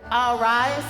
All rise.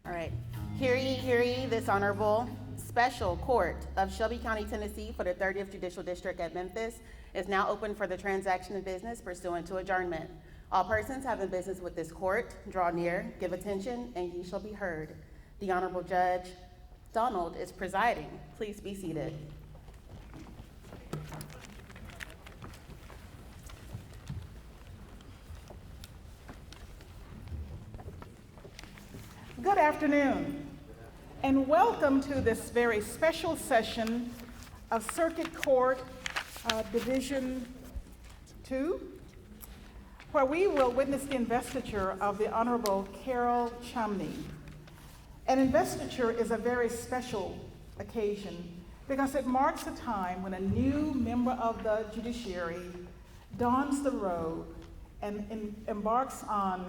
All right. Hear ye, this honorable special court of Shelby County, Tennessee for the 30th Judicial District at Memphis is now open for the transaction of business pursuant to adjournment. All persons having business with this court, draw near, give attention, and ye shall be heard. The Honorable Judge Donald is presiding. Please be seated. Good afternoon, and welcome to this very special session of Circuit Court Division 2, where we will witness the investiture of the Honorable Carol Chumney. An investiture is a very special occasion because it marks a time when a new member of the judiciary dons the robe and embarks on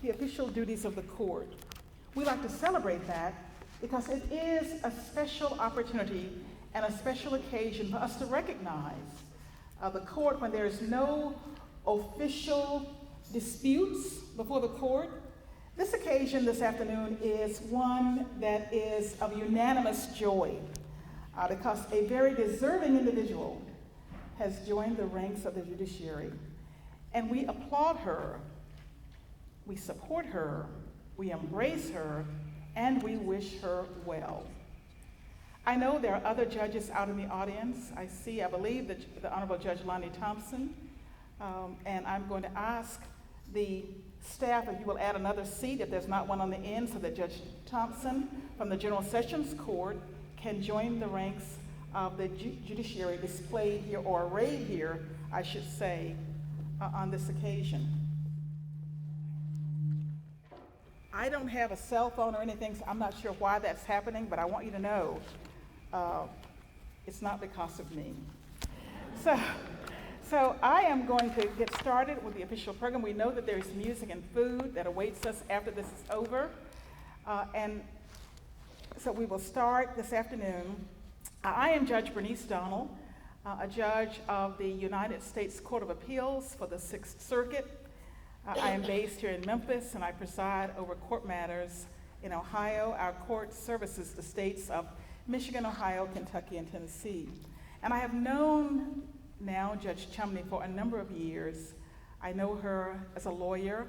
the official duties of the court. We like to celebrate that because it is a special opportunity and a special occasion for us to recognize the court when there is no official disputes before the court. This occasion this afternoon is one that is of unanimous joy because a very deserving individual has joined the ranks of the judiciary. And we applaud her, we support her, we embrace her, and we wish her well. I know there are other judges out in the audience. I believe that the Honorable Judge Lonnie Thompson, and I'm going to ask the staff if you will add another seat if there's not one on the end so that Judge Thompson from the General Sessions Court can join the ranks of the judiciary displayed here, or arrayed here, I should say, on this occasion. I don't have a cell phone or anything, so I'm not sure why that's happening, but I want you to know it's not because of me. So I am going to get started with the official program. We know that there's music and food that awaits us after this is over. And so we will start this afternoon. I am Judge Bernice Donald, a judge of the United States Court of Appeals for the Sixth Circuit. I am based here in Memphis, and I preside over court matters in Ohio. Our court services the states of Michigan, Ohio, Kentucky, and Tennessee. And I have known now Judge Chumney, for a number of years. I know her as a lawyer.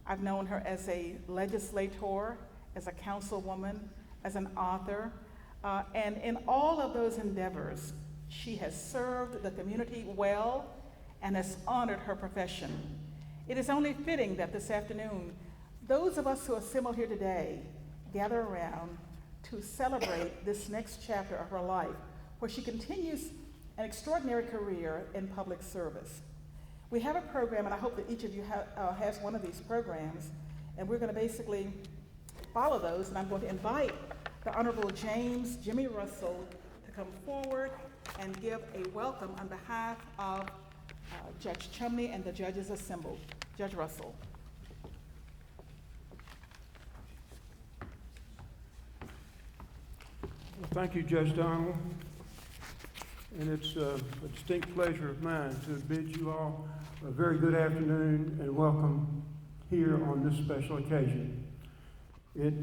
I've known her as a legislator, as a councilwoman, as an author, and in all of those endeavors, she has served the community well and has honored her profession. It is only fitting that this afternoon, those of us who assemble here today gather around to celebrate this next chapter of her life, where she continues an extraordinary career in public service. We have a program, and I hope that each of you has one of these programs, and we're going to basically follow those, and I'm going to invite the Honorable Jimmy Russell to come forward and give a welcome on behalf of Judge Chumney and the judges assembled. Judge Russell. Well, thank you, Judge Donald. And it's a distinct pleasure of mine to bid you all a very good afternoon and welcome here on this special occasion. It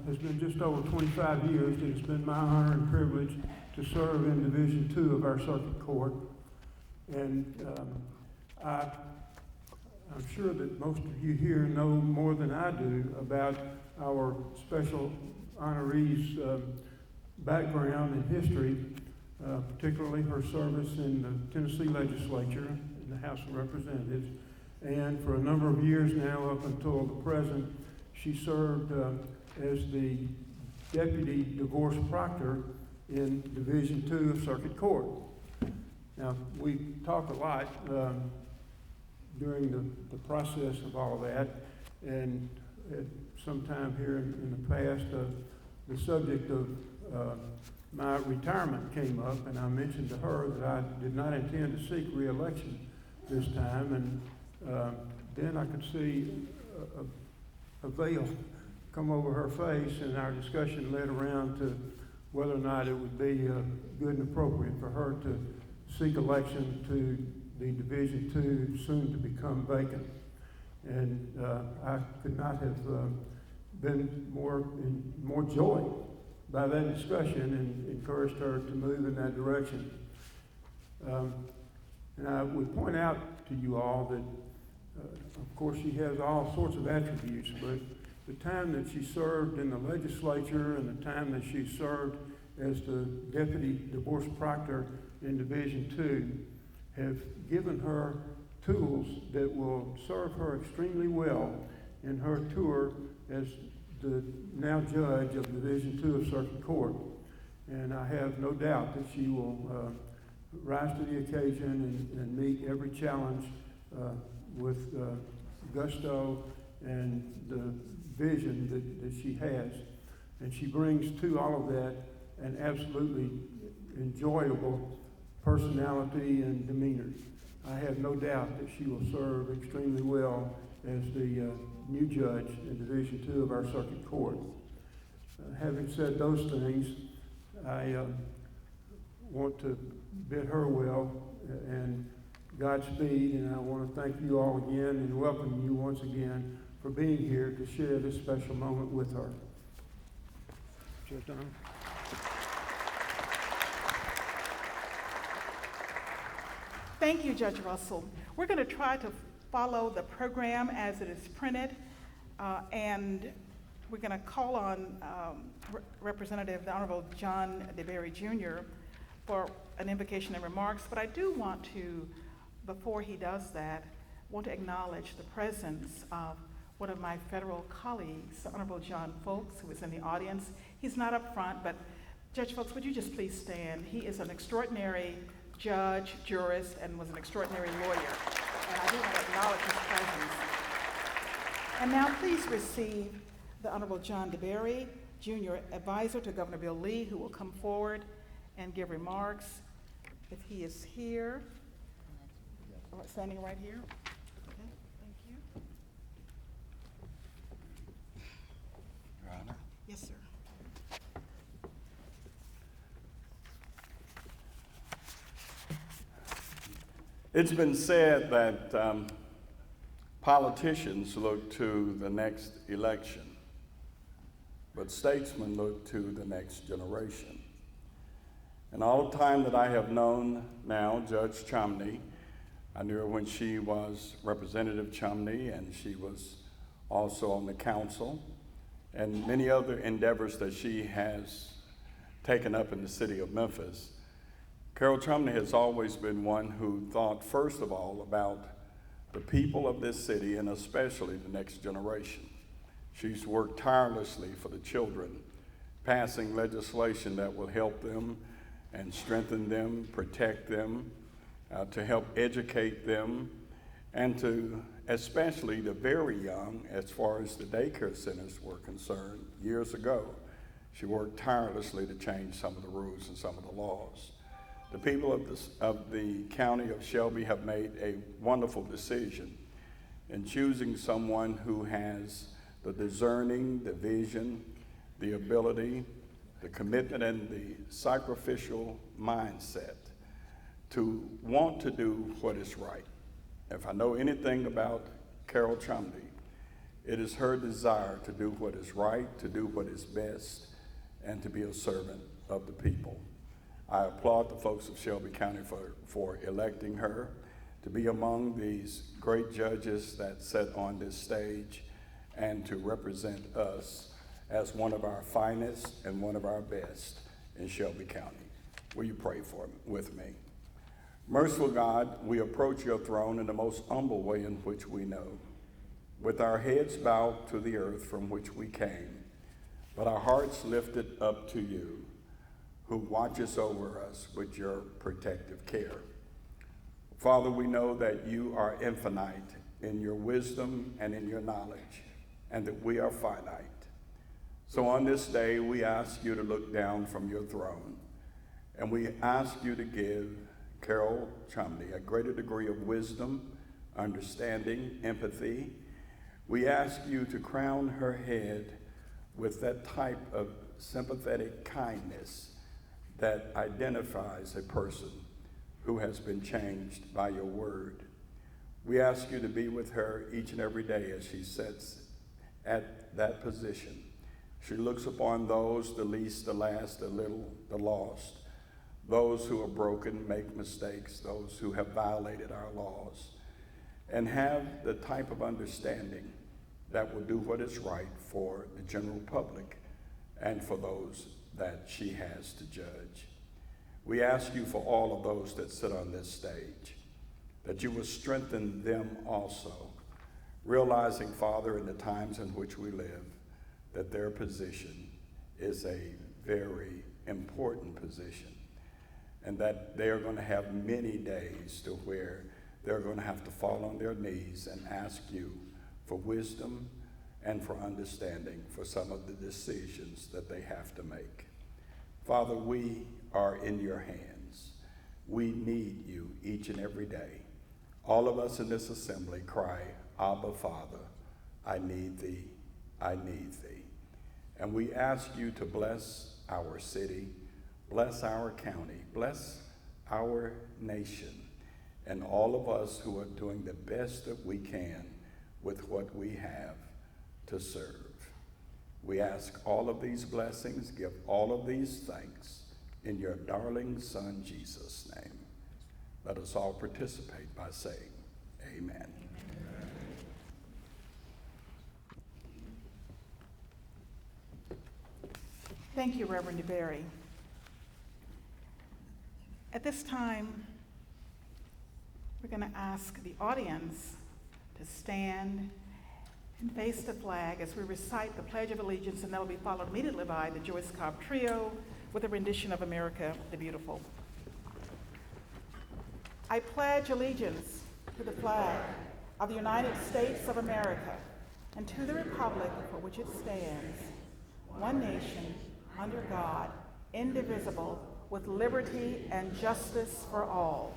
has been just over 25 years that it's been my honor and privilege to serve in Division II of our circuit court. And I'm sure that most of you here know more than I do about our special honoree's background and history, particularly her service in the Tennessee legislature, in the House of Representatives. And for a number of years now, up until the present, she served as the Deputy Divorce Proctor in Division II of Circuit Court. Now, we talk a lot during the process of all that, and at some time here in the past, the subject of my retirement came up, and I mentioned to her that I did not intend to seek re-election this time, and then I could see a veil come over her face, and our discussion led around to whether or not it would be good and appropriate for her to seek election to the Division II, soon to become vacant. And I could not have been more joyed by that discussion and encouraged her to move in that direction. And I would point out to you all that, of course, she has all sorts of attributes, but the time that she served in the legislature and the time that she served as the Deputy Divorce Proctor in Division II have given her tools that will serve her extremely well in her tour as the now judge of Division II of Circuit Court. And I have no doubt that she will rise to the occasion and meet every challenge with gusto and the vision that she has. And she brings to all of that an absolutely enjoyable personality and demeanor. I have no doubt that she will serve extremely well as the new judge in Division II of our circuit court. Having said those things, I want to bid her well and Godspeed, and I want to thank you all again and welcome you once again for being here to share this special moment with her. Judge Donald. Thank you, Judge Russell. We're going to try to follow the program as it is printed, and we're going to call on Representative the Honorable John DeBerry Jr. for an invocation and remarks, but I do want to, before he does that, want to acknowledge the presence of one of my federal colleagues, the Honorable John Folks, who is in the audience. He's not up front, but Judge Folks, would you just please stand? He is an extraordinary judge, jurist, and was an extraordinary lawyer. And I do want to acknowledge his presence. And now please receive the Honorable John DeBerry, Jr., advisor to Governor Bill Lee, who will come forward and give remarks if he is here. All right, standing right here. Okay, thank you. Your Honor. Yes, sir. It's been said that politicians look to the next election, but statesmen look to the next generation. And all the time that I have known now Judge Chumney, I knew her when she was Representative Chumney, and she was also on the council, and many other endeavors that she has taken up in the city of Memphis. Carol Chumney has always been one who thought, first of all, about the people of this city, and especially the next generation. She's worked tirelessly for the children, passing legislation that will help them and strengthen them, protect them, to help educate them, and to especially the very young, as far as the daycare centers were concerned. Years ago, she worked tirelessly to change some of the rules and some of the laws. The people of the county of Shelby have made a wonderful decision in choosing someone who has the discerning, the vision, the ability, the commitment, and the sacrificial mindset to want to do what is right. If I know anything about Carol Chumney, it is her desire to do what is right, to do what is best, and to be a servant of the people. I applaud the folks of Shelby County for electing her to be among these great judges that sit on this stage and to represent us as one of our finest and one of our best in Shelby County. Will you pray with me? Merciful God, we approach your throne in the most humble way in which we know, with our heads bowed to the earth from which we came, but our hearts lifted up to you, who watches over us with your protective care. Father, we know that you are infinite in your wisdom and in your knowledge, and that we are finite. So on this day, we ask you to look down from your throne, and we ask you to give Carol Chumney a greater degree of wisdom, understanding, empathy. We ask you to crown her head with that type of sympathetic kindness that identifies a person who has been changed by your word. We ask you to be with her each and every day as she sits at that position. She looks upon those, the least, the last, the little, the lost, those who are broken, make mistakes, those who have violated our laws, and have the type of understanding that will do what is right for the general public and for those that she has to judge. We ask you for all of those that sit on this stage, that you will strengthen them also, realizing, Father, in the times in which we live, that their position is a very important position, and that they are going to have many days to where they're going to have to fall on their knees and ask you for wisdom and for understanding for some of the decisions that they have to make. Father, we are in your hands. We need you each and every day. All of us in this assembly cry, Abba, Father, I need thee, I need thee. And we ask you to bless our city, bless our county, bless our nation, and all of us who are doing the best that we can with what we have to serve. We ask all of these blessings, give all of these thanks in your darling Son, Jesus' name. Let us all participate by saying, Amen. Thank you, Reverend DeBerry. At this time, we're going to ask the audience to stand and face the flag as we recite the Pledge of Allegiance, and that will be followed immediately by the Joyce Cobb Trio with a rendition of America the Beautiful. I pledge allegiance to the flag of the United States of America and to the republic for which it stands, one nation, under God, indivisible, with liberty and justice for all.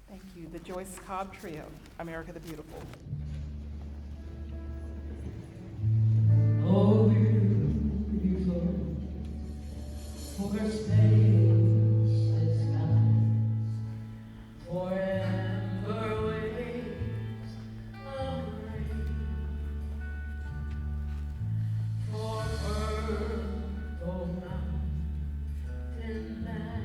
Thank you. The Joyce Cobb Trio, America the Beautiful. Oh, beautiful, for space is gone, forever waves of rain, for earth, oh mountain land.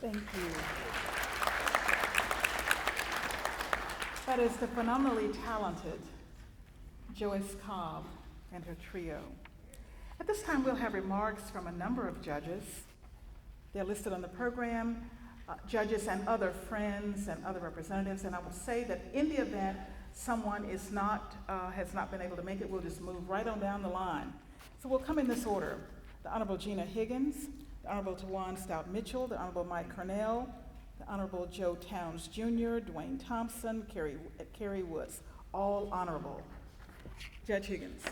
Thank you. That is the phenomenally talented Joyce Cobb and her trio. At this time, we'll have remarks from a number of judges. They're listed on the program, judges and other friends and other representatives. And I will say that in the event someone has not been able to make it, we'll just move right on down the line. So we'll come in this order. The Honorable Gina Higgins, the Honorable Tawan Stout Mitchell, the Honorable Mike Cornell, the Honorable Joe Towns Jr., Dwayne Thompson, Kerry Woods, all honorable. Judge Higgins.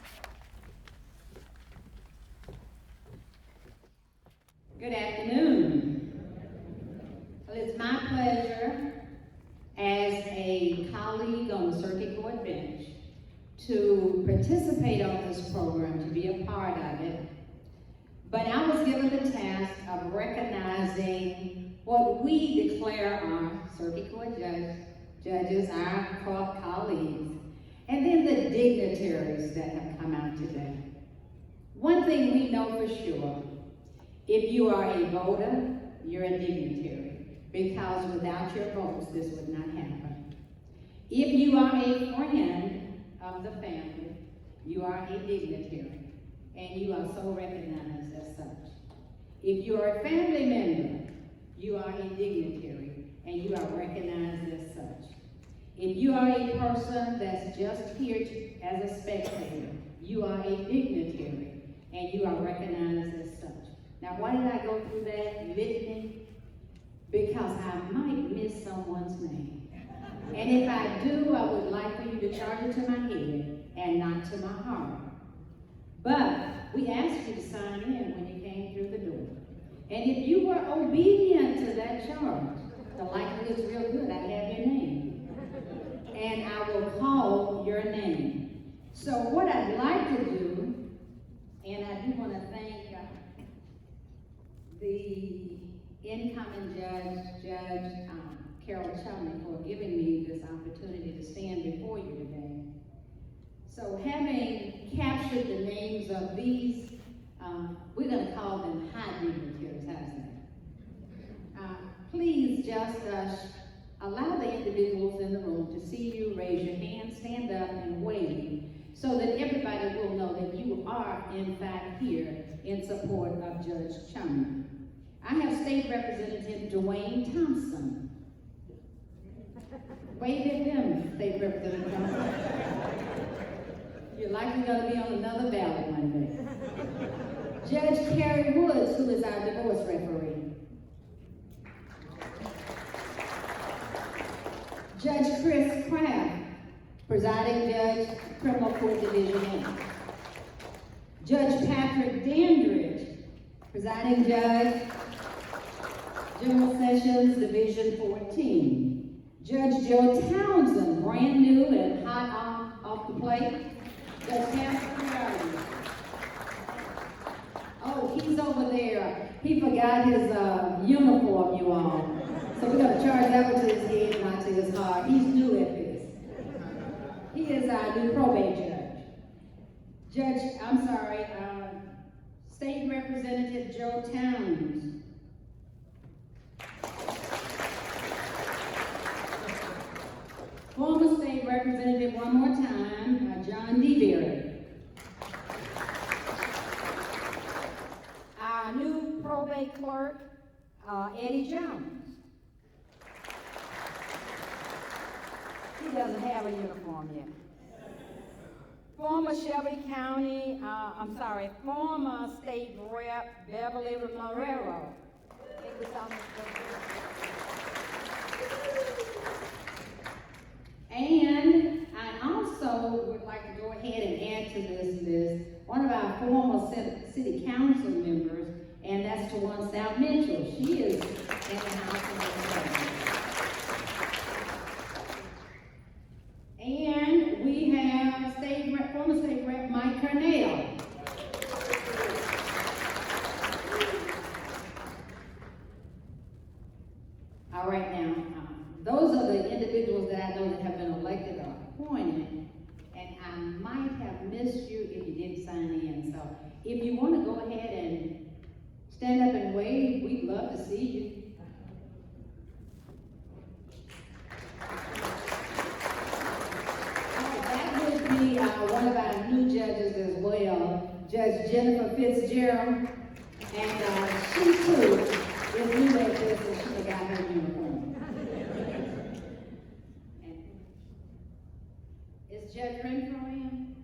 Good afternoon. Well, it's my pleasure as a colleague on the Circuit Court bench to participate on this program, to be a part of it. But I was given the task of recognizing what we declare our Circuit Court judges, our court colleagues, and then the dignitaries that have come out today. One thing we know for sure, if you are a voter, you're a dignitary, because without your votes, this would not happen. If you are a friend of the family, you are a dignitary, and you are so recognized as such. If you are a family member, you are a dignitary, and you are recognized as such. If you are a person that's just here as a spectator, you are a dignitary, and you are recognized as such. Now, why did I go through that litany? Because I might miss someone's name. And if I do, I would like for you to charge it to my head and not to my heart. But we asked you to sign in when you came through the door. And if you were obedient to that charge, the likelihood is real good. I have your name. And I will call your name. So what I'd like to do, and I do want to thank the incoming Judge Carol Chumney, for giving me this opportunity to stand before you today. So having captured the names of these, we're going to call them high dignitaries, how's that? Please just allow the individuals in the room to see you, raise your hand, stand up and wave, so that everybody will know that you are, in fact, here in support of Judge Chumney. I have State Representative Dwayne Thompson. Wave at them, State Representative Thompson. You're likely going to be on another ballot one day. Judge Kerry Woods, who is our divorce referee. Judge Chris Craft, presiding judge, Criminal Court Division 8. Judge Patrick Dandridge, presiding judge, General Sessions, Division 14. Judge Joe Townsend, brand new and hot off the plate. Judge Townsend, oh, he's over there. He forgot his uniform, you all. So we're going to charge that one to his head, not to his heart. He's new at this. He is our new probate judge. State Representative Joe Towns. Former State Representative, one more time, John DeBerry. Our new probate clerk, Eddie Jones. He doesn't have a uniform yet. Former Shelby County, former State Rep Beverly Marrero. And I also would like to go ahead and add to this list one of our former city council members, and that's Tawan Stout Mitchell. She is in the house. And we have former State Rep Mike Cornell. All right, now, those are the individuals that I know that have been elected or appointed, and I might have missed you if you didn't sign in. So if you want to go ahead and stand up and wave, we'd love to see you. to be one of our new judges as well, Judge Jennifer Fitzgerald. And she too is new at this and she forgot her uniform. And is Judge Renfro in?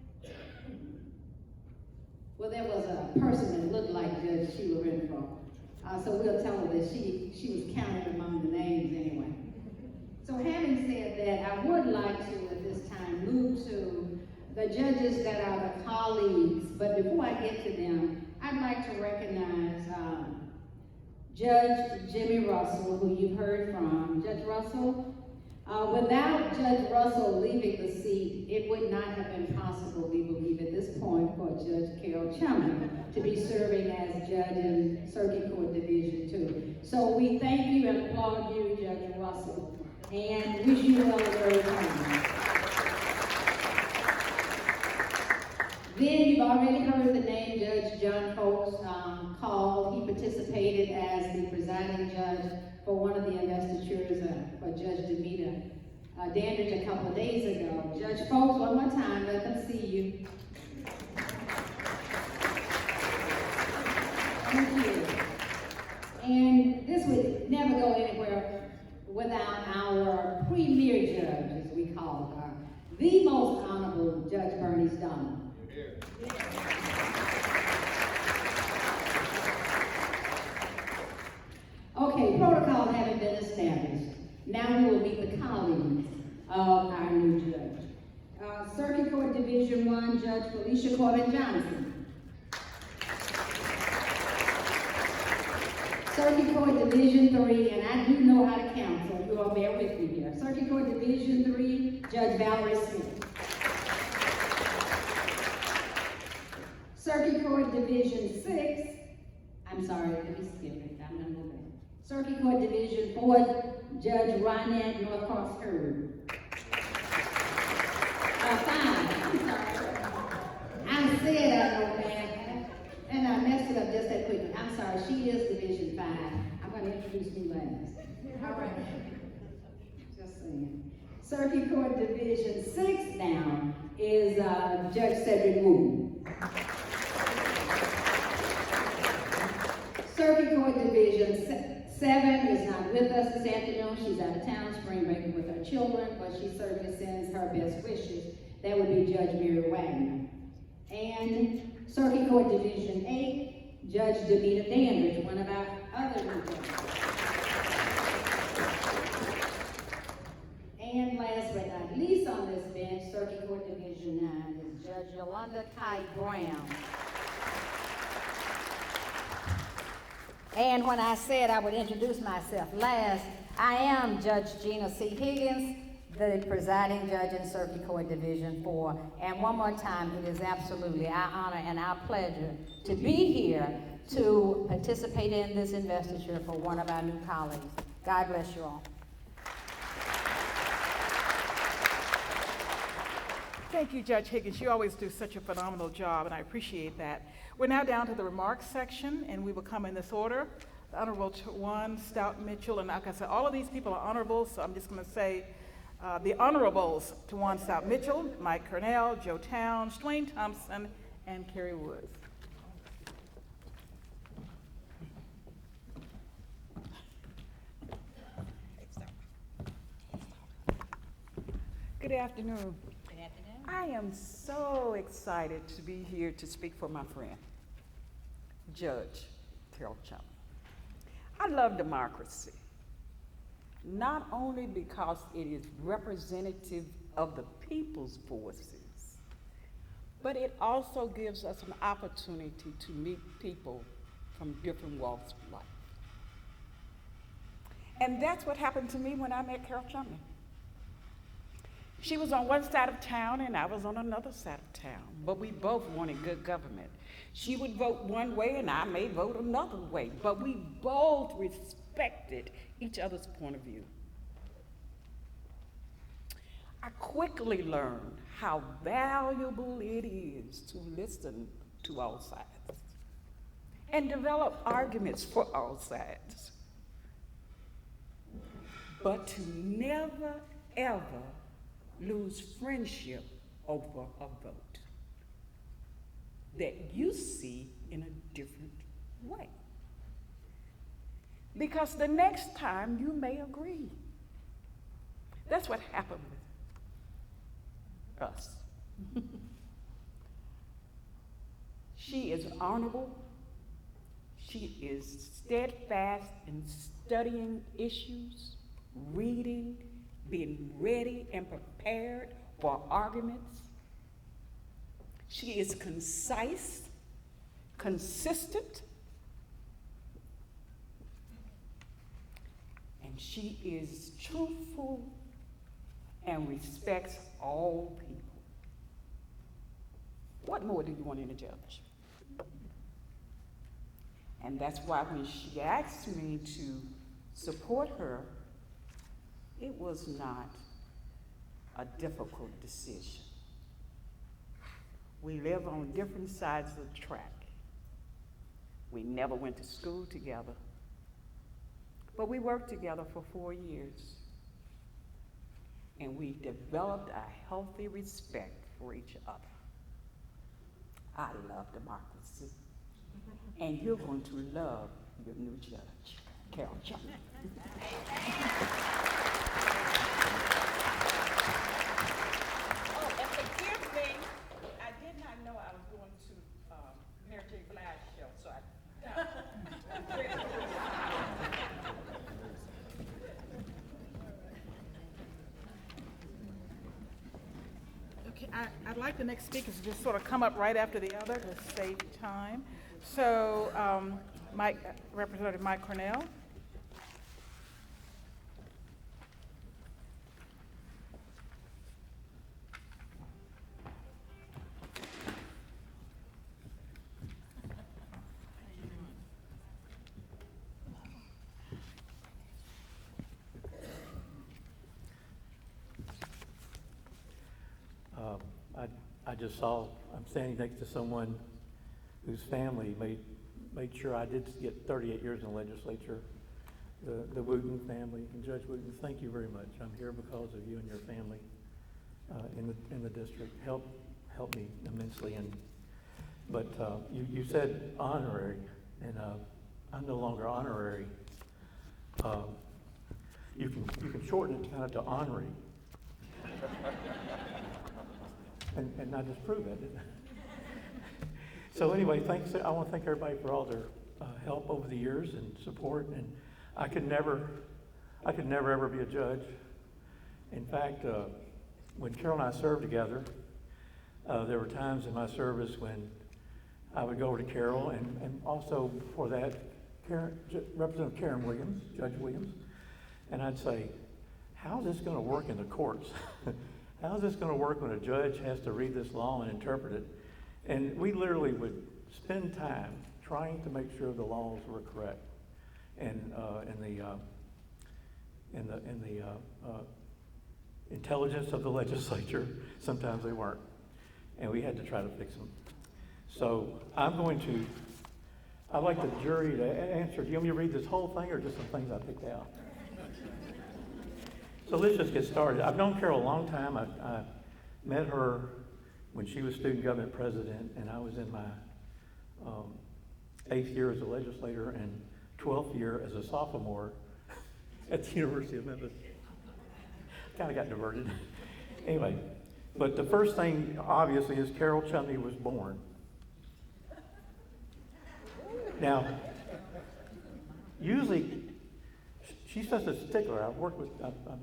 Well, there was a person that looked like Judge Sheila Renfro. So we'll tell her that she was counted among the names anyway. So having said that, I would like to at this time move to the judges that are the colleagues. But before I get to them, I'd like to recognize Judge Jimmy Russell, who you've heard from. Judge Russell, without Judge Russell leaving the seat, it would not have been possible, we believe at this point, for Judge Carol Chumney to be serving as judge in Circuit Court Division 2. So we thank you and applaud you, Judge Russell, and wish you well in your retirement. Then you've already heard the name Judge John Folks called. He participated as the presiding judge for one of the investitures for Judge Demeter Dandridge a couple of days ago. Judge Folks, one more time, let them see you. Thank you. And this would never go anywhere without our premier judge, as we call her, the most honorable Judge Bernice Donald. Okay, protocol having been established, now we will meet the colleagues of our new judge. Circuit Court Division 1, Judge Felicia Corbin Johnson. Circuit Court Division 3, and I do know how to count, so you all bear with me here. Circuit Court Division 3, Judge Valerie Smith. Circuit Court Division 6, I'm sorry, let me skip it, I'm gonna go back. Circuit Court Division 4, Judge Rynette Northcross Curd. 5, I'm sorry. I said I know that, and I messed it up just that quickly. I'm sorry, she is Division 5. I'm gonna introduce you last. All right. Just saying. Circuit Court Division 6 now is Judge Cedric Moon. Circuit Court Division 7 is not with us this afternoon. She's out of town spring breaking with her children, but she certainly sends her best wishes. That would be Judge Mary Wagner. And Circuit Court Division 8, Judge Demeter Dandridge, one of our other new judges. And last but not least on this bench, Circuit Court Division 9 is Judge Yolanda Kite Brown. And when I said I would introduce myself last, I am Judge Gina C. Higgins, the presiding judge in Circuit Court Division 4. And one more time, it is absolutely our honor and our pleasure to be here to participate in this investiture for one of our new colleagues. God bless you all. Thank you, Judge Higgins. You always do such a phenomenal job, and I appreciate that. We're now down to the remarks section, and we will come in this order. The Honorable Tawan Stout Mitchell, and like I said, all of these people are honorables, so I'm just going to say the honorables: Tawan Stout Mitchell, Mike Cornell, Joe Towns, Dwayne Thompson, and Kerry Woods. Good afternoon. I am so excited to be here to speak for my friend, Judge Carol Chumney. I love democracy, not only because it is representative of the people's voices, but it also gives us an opportunity to meet people from different walks of life. And that's what happened to me when I met Carol Chumney. She was on one side of town and I was on another side of town, but we both wanted good government. She would vote one way and I may vote another way, but we both respected each other's point of view. I quickly learned how valuable it is to listen to all sides and develop arguments for all sides, but to never, ever lose friendship over a vote that you see in a different way. Because the next time you may agree. That's what happened with us. She is honorable. She is steadfast in studying issues, reading, being ready and prepared for arguments. She is concise, consistent, and she is truthful and respects all people. What more do you want in a judge? And that's why when she asked me to support her, it was not a difficult decision. We live on different sides of the track. We never went to school together, but we worked together for 4 years. And we developed a healthy respect for each other. I love democracy. And you're going to love your new judge, Carol Chumney. Oh, and forgive me, I did not know I was going to Mary J. Blige's show, so Okay, I'd like the next speakers to just sort of come up right after the other to save time. So, Representative Mike Cornell. I'm standing next to someone whose family made sure I did get 38 years in the legislature, the Wooten family, and Judge Wooten, thank you very much. I'm here because of you and your family in the district. Help me immensely. But you said honorary, and I'm no longer honorary. You can shorten it kind of to honorary. And not just prove it. So anyway, thanks. I want to thank everybody for all their help over the years and support. And I could never ever be a judge. In fact, when Carol and I served together, there were times in my service when I would go over to Carol, and also before that, Representative Karen Williams, Judge Williams, and I'd say, how's this going to work in the courts? How's this going to work when a judge has to read this law and interpret it? And we literally would spend time trying to make sure the laws were correct, and in the intelligence of the legislature, sometimes they weren't, and we had to try to fix them. So I'd like the jury to answer. Do you want me to read this whole thing, or just some things I picked out? So let's just get started. I've known Carol a long time. I met her when she was student government president, and I was in my 8th year as a legislator and 12th year as a sophomore at the University of Memphis. Kind of got diverted. Anyway, but the first thing, obviously, is Carol Chumney was born. Now, usually, she's such a stickler. I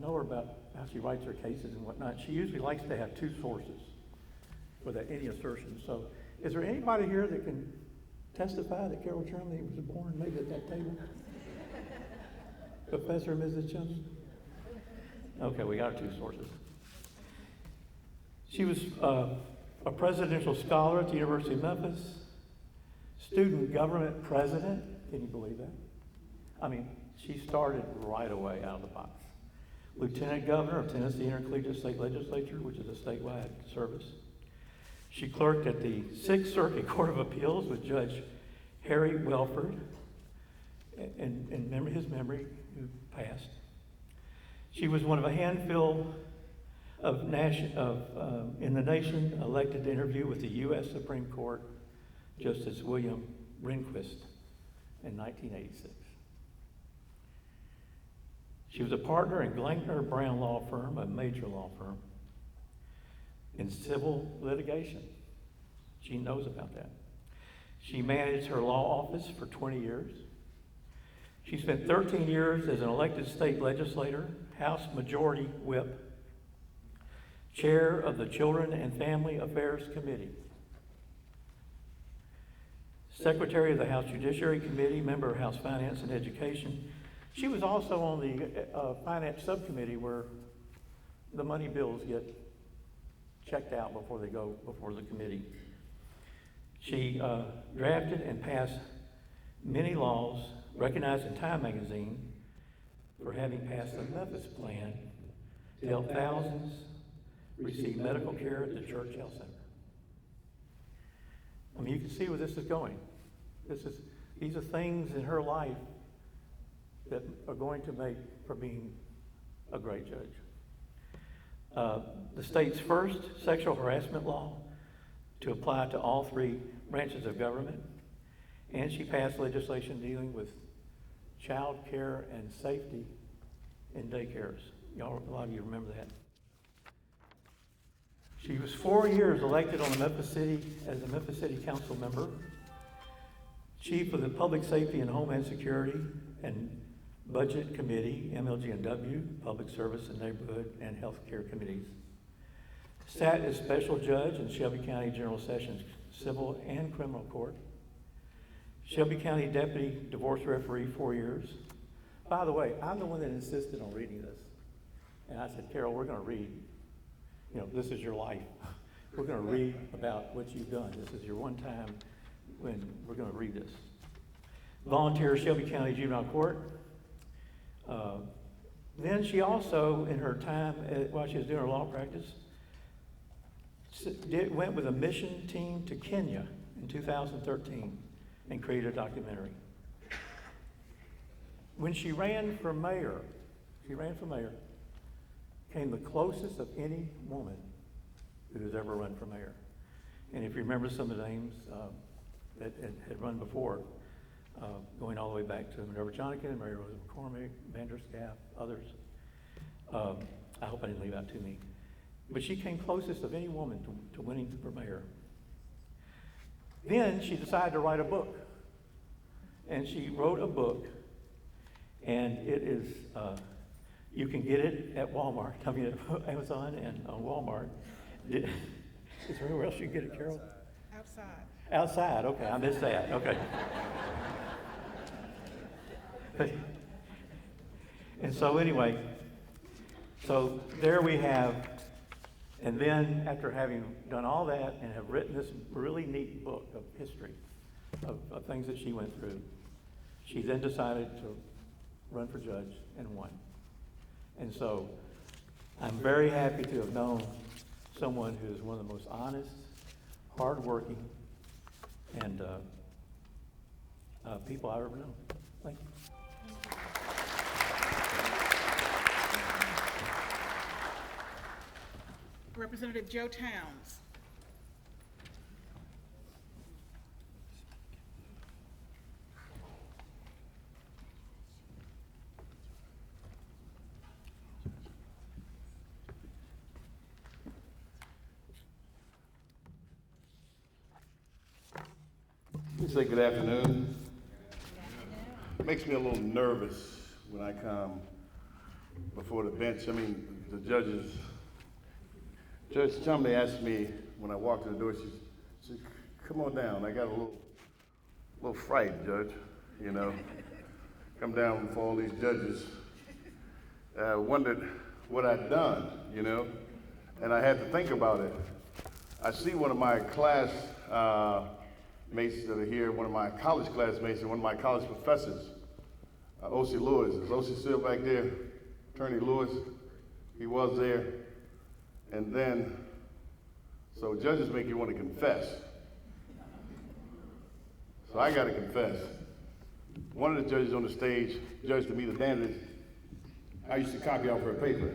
know her about how she writes her cases and whatnot. She usually likes to have 2 sources for any assertion. So, is there anybody here that can testify that Carol Chumney was born maybe at that table? Professor and Mrs. Chumney? Okay, we got our 2 sources. She was a presidential scholar at the University of Memphis, student government president. Can you believe that? I mean, she started right away out of the box. Lieutenant Governor of Tennessee Intercollegiate State Legislature, which is a statewide service. She clerked at the 6th Circuit Court of Appeals with Judge Harry Welford, in his memory, who passed. She was one of a handful in the nation elected to interview with the U.S. Supreme Court Justice William Rehnquist in 1986. She was a partner in Glankner Brown Law Firm, a major law firm, in civil litigation. She knows about that. She managed her law office for 20 years. She spent 13 years as an elected state legislator, House Majority Whip, chair of the Children and Family Affairs Committee, secretary of the House Judiciary Committee, member of House Finance and Education. She was also on the Finance Subcommittee where the money bills get checked out before they go before the committee. She drafted and passed many laws recognized in Time magazine for having passed the Memphis Plan to help thousands receive medical care at the Church Health Center. I mean, you can see where this is going. These are things in her life that are going to make her being a great judge. The state's first sexual harassment law to apply to all three branches of government, and she passed legislation dealing with child care and safety in daycares. Y'all, a lot of you remember that. She was 4 years elected on the Memphis City as a Memphis City Council member, chief of the Public Safety and Homeland Security and Budget Committee, MLG&W, Public Service and Neighborhood and Health Care Committees. Sat as special judge in Shelby County General Sessions Civil and Criminal Court. Shelby County Deputy Divorce Referee, 4 years. By the way, I'm the one that insisted on reading this. And I said, Carol, we're going to read. You know, this is your life. We're going to read about what you've done. This is your one time when we're going to read this. Volunteer Shelby County Juvenile Court. Then she also, in her time while she was doing her law practice, went with a mission team to Kenya in 2013 and created a documentary. When she ran for mayor, came the closest of any woman who has ever run for mayor. And if you remember some of the names that had run before, going all the way back to Minerva Jonikin, Mary Rose McCormick, Vanderscaff, others. I hope I didn't leave out too many. But she came closest of any woman to winning for mayor. Then she decided to write a book. And she wrote a book, and it is, you can get it at Walmart. I mean, at Amazon and on Walmart. Is there anywhere else you can get it, Carol? Outside. Outside, okay, I missed that, okay. And so anyway, so there we have, and then after having done all that and have written this really neat book of history of things that she went through, she then decided to run for judge and won. And so I'm very happy to have known someone who is one of the most honest, hardworking, and people I've ever known. Thank you. Representative Joe Towns. Let me say good afternoon. It makes me a little nervous when I come before the bench. I mean, the judges. Judge Chumney asked me when I walked in the door, she said, come on down. I got a little fright, Judge, you know. Come down before all these judges. Wondered what I'd done, you know, and I had to think about it. I see one of my class mates that are here, one of my college classmates and one of my college professors, O.C. Lewis. Is O.C. still back there? Attorney Lewis, he was there. And then, so judges make you want to confess. So I got to confess. One of the judges on the stage, judged to me the damnedest, I used to copy off her paper.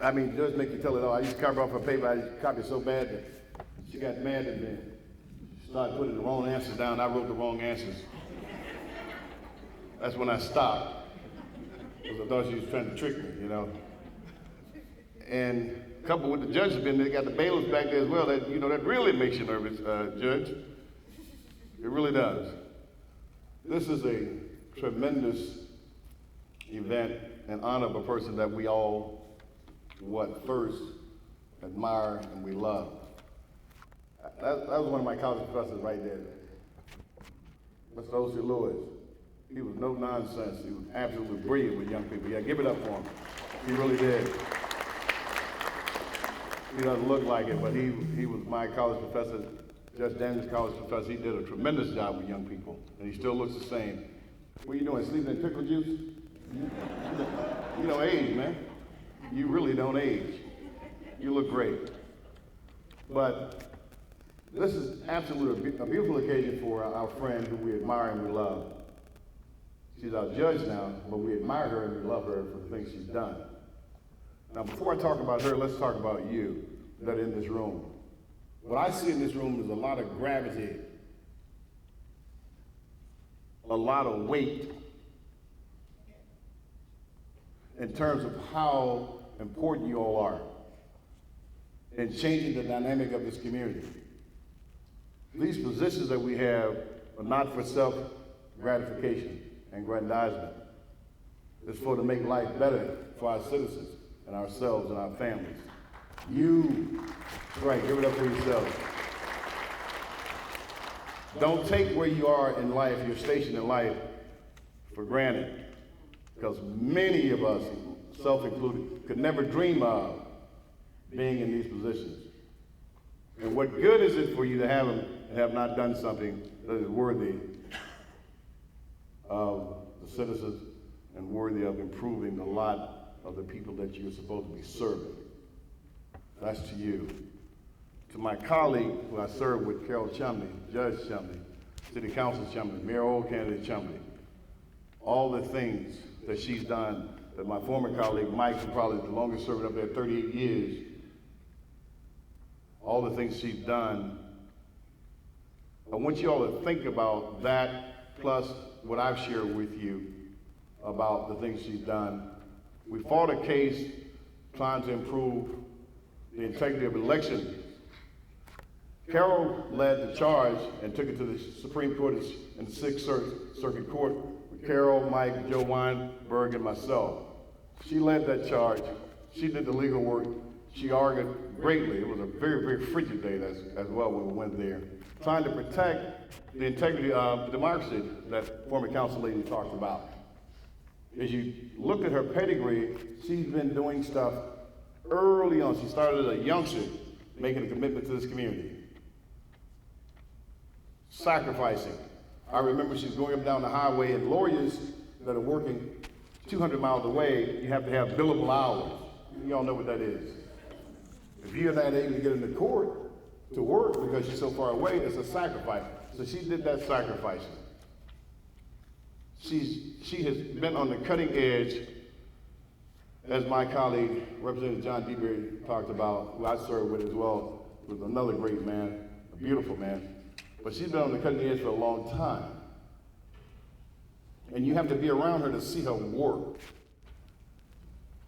I mean, judge make you tell it all. I used to copy off her paper. I used to copy it so bad that she got mad at me. She started putting the wrong answers down. I wrote the wrong answers. That's when I stopped, because I thought she was trying to trick me, you know. And coupled with the judges being there, they got the bailiffs back there as well. That, you know, that really makes you nervous, Judge. It really does. This is a tremendous event in honor of a person that we all, first admire and we love. That was one of my college professors right there, Mr. O.C. Lewis. He was no nonsense. He was absolutely brilliant with young people. Yeah, give it up for him. He really did. He doesn't look like it, but he was my college professor, Judge Daniels' college professor. He did a tremendous job with young people, and he still looks the same. What are you doing, sleeping in pickle juice? You don't age, man. You really don't age. You look great. But this is absolutely a beautiful occasion for our friend who we admire and we love. She's our judge now, but we admire her and we love her for the things she's done. Now, before I talk about her, let's talk about you that are in this room. What I see in this room is a lot of gravity, a lot of weight in terms of how important you all are in changing the dynamic of this community. These positions that we have are not for self-gratification and aggrandizement. It's for to make life better for our citizens and ourselves and our families. You, right, give it up for yourselves. Don't take where you are in life, your station in life, for granted. Because many of us, self-included, could never dream of being in these positions. And what good is it for you to have them and have not done something that is worthy of the citizens and worthy of improving the lot of the people that you're supposed to be serving? That's to you. To my colleague who I served with, Carol Chumney, Judge Chumney, City Council Chumney, Mayoral candidate Chumney, all the things that she's done, that my former colleague Mike, who probably is the longest serving up there, 38 years, all the things she's done. I want you all to think about that, plus what I've shared with you about the things she's done. We fought a case trying to improve the integrity of elections. Carol led the charge and took it to the Supreme Court and the Sixth Circuit Court with Carol, Mike, Joe Weinberg, and myself. She led that charge. She did the legal work. She argued greatly. It was a very, very frigid day as well when we went there, trying to protect the integrity of the democracy that former council lady talked about. As you look at her pedigree, she's been doing stuff early on. She started as a youngster, making a commitment to this community. Sacrificing. I remember she's going up and down the highway, and lawyers that are working 200 miles away, you have to have billable hours. You all know what that is. If you're not able to get into court to work because you're so far away, it's a sacrifice. So she did that sacrificing. She has been on the cutting edge, as my colleague, Representative John DeBerry, talked about, who I served with as well, was another great man, a beautiful man. But she's been on the cutting edge for a long time. And you have to be around her to see her work.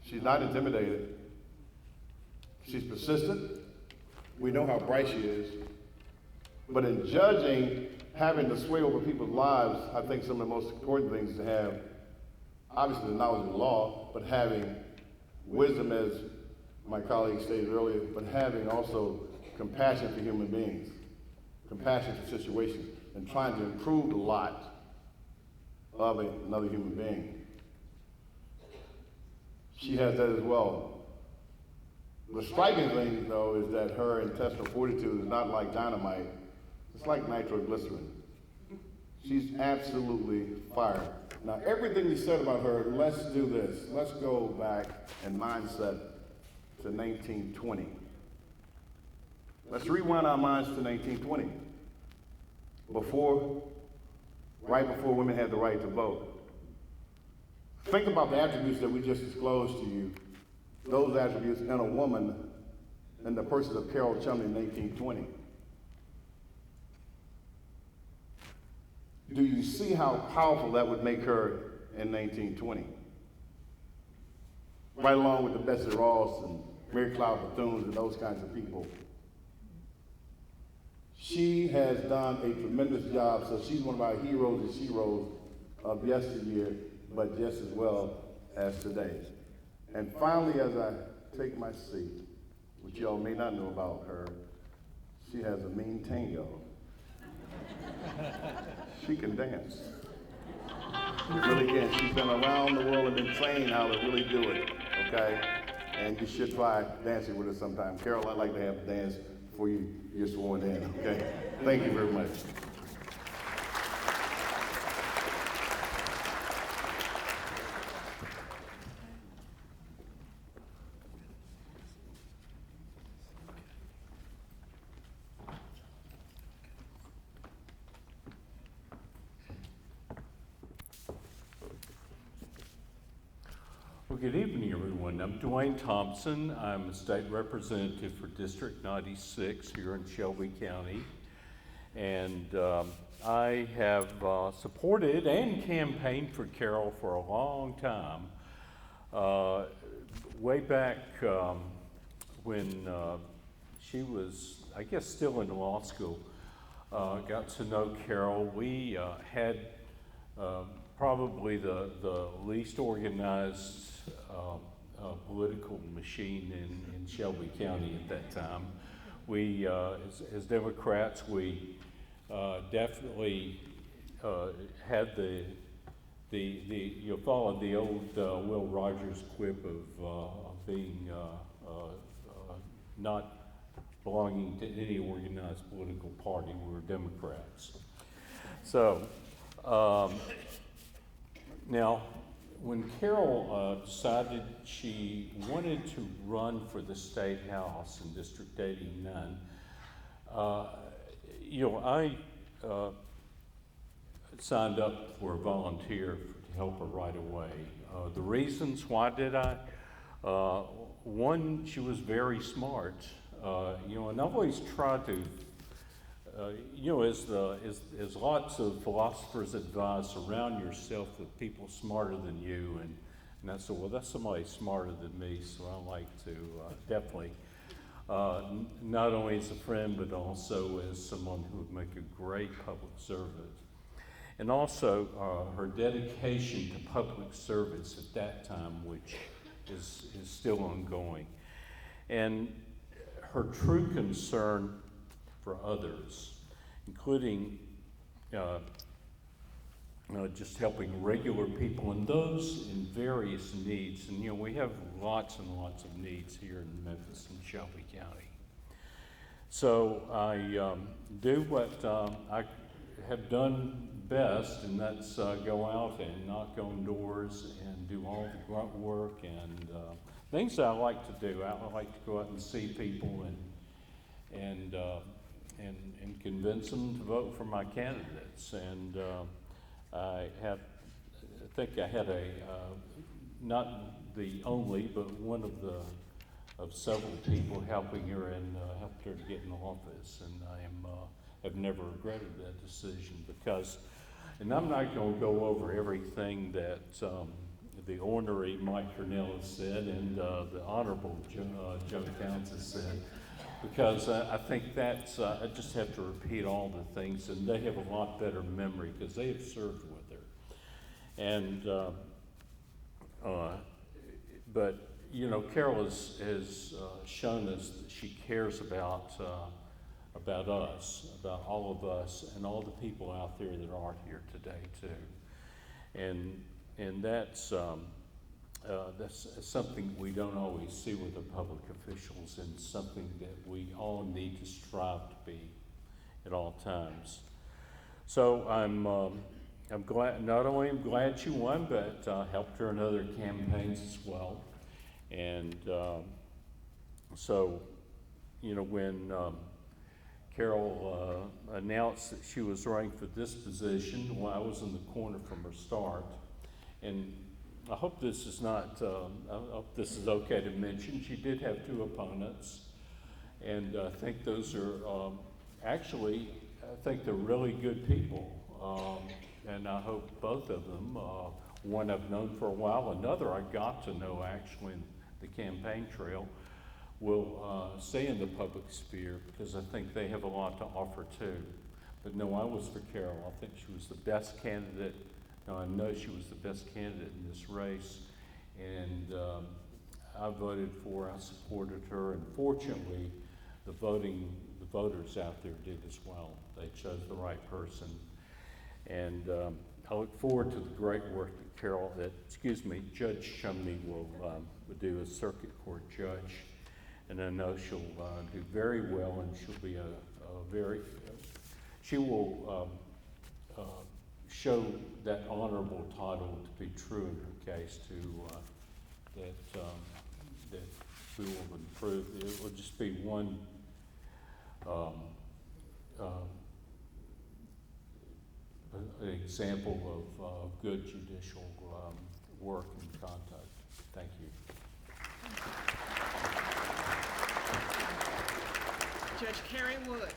She's not intimidated. She's persistent. We know how bright she is. But in judging, having the sway over people's lives, I think some of the most important things to have, obviously the knowledge of the law, but having wisdom, as my colleague stated earlier, but having also compassion for human beings, compassion for situations, and trying to improve the lot of another human being. She has that as well. The striking thing, though, is that her intestinal fortitude is not like dynamite. It's like nitroglycerin. She's absolutely fire. Now, everything we said about her, let's do this. Let's go back in mindset to 1920. Let's rewind our minds to 1920. Right before women had the right to vote. Think about the attributes that we just disclosed to you those attributes in a woman in the person of Carol Chumney in 1820. Do you see how powerful that would make her in 1920? Right along with the Betsy Ross and Mary Cloud Bethunes and those kinds of people. She has done a tremendous job, so she's one of our heroes and sheroes of yesteryear, but just as well as today. And finally, as I take my seat, which y'all may not know about her, she has a mean tango. She can dance. Really can. She's been around the world and been trained how to really do it, okay? And you should try dancing with her sometime. Carol, I'd like to have a dance before you're sworn in, okay? Thank you very much. Well, good evening, everyone. I'm Dwayne Thompson. I'm a state representative for District 96 here in Shelby County. And I have supported and campaigned for Carol for a long time. Way back when she was, I guess, still in law school, got to know Carol. We had probably the least organized political machine in Shelby County at that time. We, as Democrats, we definitely had you followed the old Will Rogers quip of being not belonging to any organized political party. We were Democrats. So, now, when Carol decided she wanted to run for the State House in District 89, I signed up for a volunteer to help her right away. The reasons why did I? One, she was very smart, and I've always tried to, as lots of philosophers advise, surround yourself with people smarter than you. And I said, well, that's somebody smarter than me, so I like to definitely, not only as a friend, but also as someone who would make a great public servant. And also her dedication to public service at that time, which is still ongoing. And her true concern for others, including just helping regular people and those in various needs. And we have lots and lots of needs here in Memphis and Shelby County. So I do what I have done best, and that's go out and knock on doors and do all the grunt work and things that I like to do. I like to go out and see people and convince them to vote for my candidates. And I think I had not the only, but one of several people helping her and helped her to get in office. And I have never regretted that decision because, and I'm not going to go over everything that the ornery Mike Cornell has said and the Honorable Joe Towns has said, because I think that's, I just have to repeat all the things, and they have a lot better memory because they have served with her. And, but, Carol has shown us that she cares about us, about all of us, and all the people out there that aren't here today, too. And that's something we don't always see with the public officials, and something that we all need to strive to be at all times. So I'm glad. Not only am glad she won, but helped her in other campaigns as well. And so, when Carol announced that she was running for this position, well, I was in the corner from her start, and I hope this is not, I hope this is okay to mention, she did have two opponents. And I think those are, actually, I think they're really good people. And I hope both of them, one I've known for a while, another I got to know actually in the campaign trail, will stay in the public sphere because I think they have a lot to offer too. But no, I was for Carol. I think she was the best candidate. No, I know she was the best candidate in this race. And I voted for her, I supported her, and fortunately, the voters out there did as well. They chose the right person. And I look forward to the great work that Judge Chumney will do as circuit court judge. And I know she'll do very well, and she'll be she will show that honorable title to be true in her case, that we will improve. It will just be one an example of good judicial work and conduct. Thank you. Judge Carrie Woods.